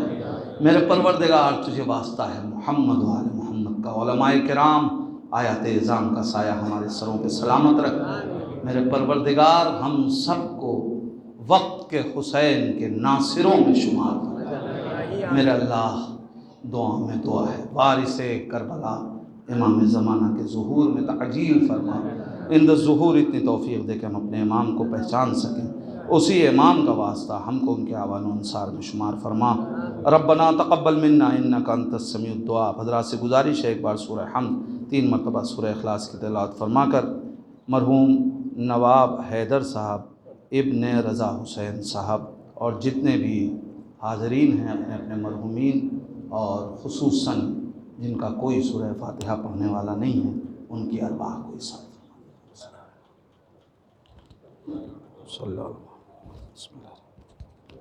मेरे परवरदिगार, तुझे वास्ता है मोहम्मद वाले मोहम्मद का। उलमाए किराम, आयत इज़ाम का साया हमारे सरों पे सलामत रख। मेरे परवरदिगार, हम सब को वक्त के हुसैन के नासिरों में शुमार फरमा। मेरे अल्लाह, दुआ में दुआ है, वारिसे करबला इमाम ज़माना के ज़ुहूर में तअजील फरमा। इंद ज़ुहूर इतनी तौफ़ीक़ दे कि हम अपने इमाम को पहचान सकें। उसी इमाम का वास्ता हमको उनके आवान अनुसार में शुमार फरमा। रब्बना तक़ब्बल मिन्ना इन्नका अंतस समीउद दुआ। हज़रात से गुजारिश है, एक बार सूरह हम्द 3 मरतबा सूरह इखलास की तिलावत फरमा कर मरहूम नवाब हैदर साहब इब्ने रज़ा हुसैन साहब और जितने भी हाज़रीन हैं अपने अपने मरहूमीन और ख़ुसूसन जिनका कोई सूरह फ़ातिहा पढ़ने वाला नहीं है, उनकी अरवाह को इसाफ़ फरमा।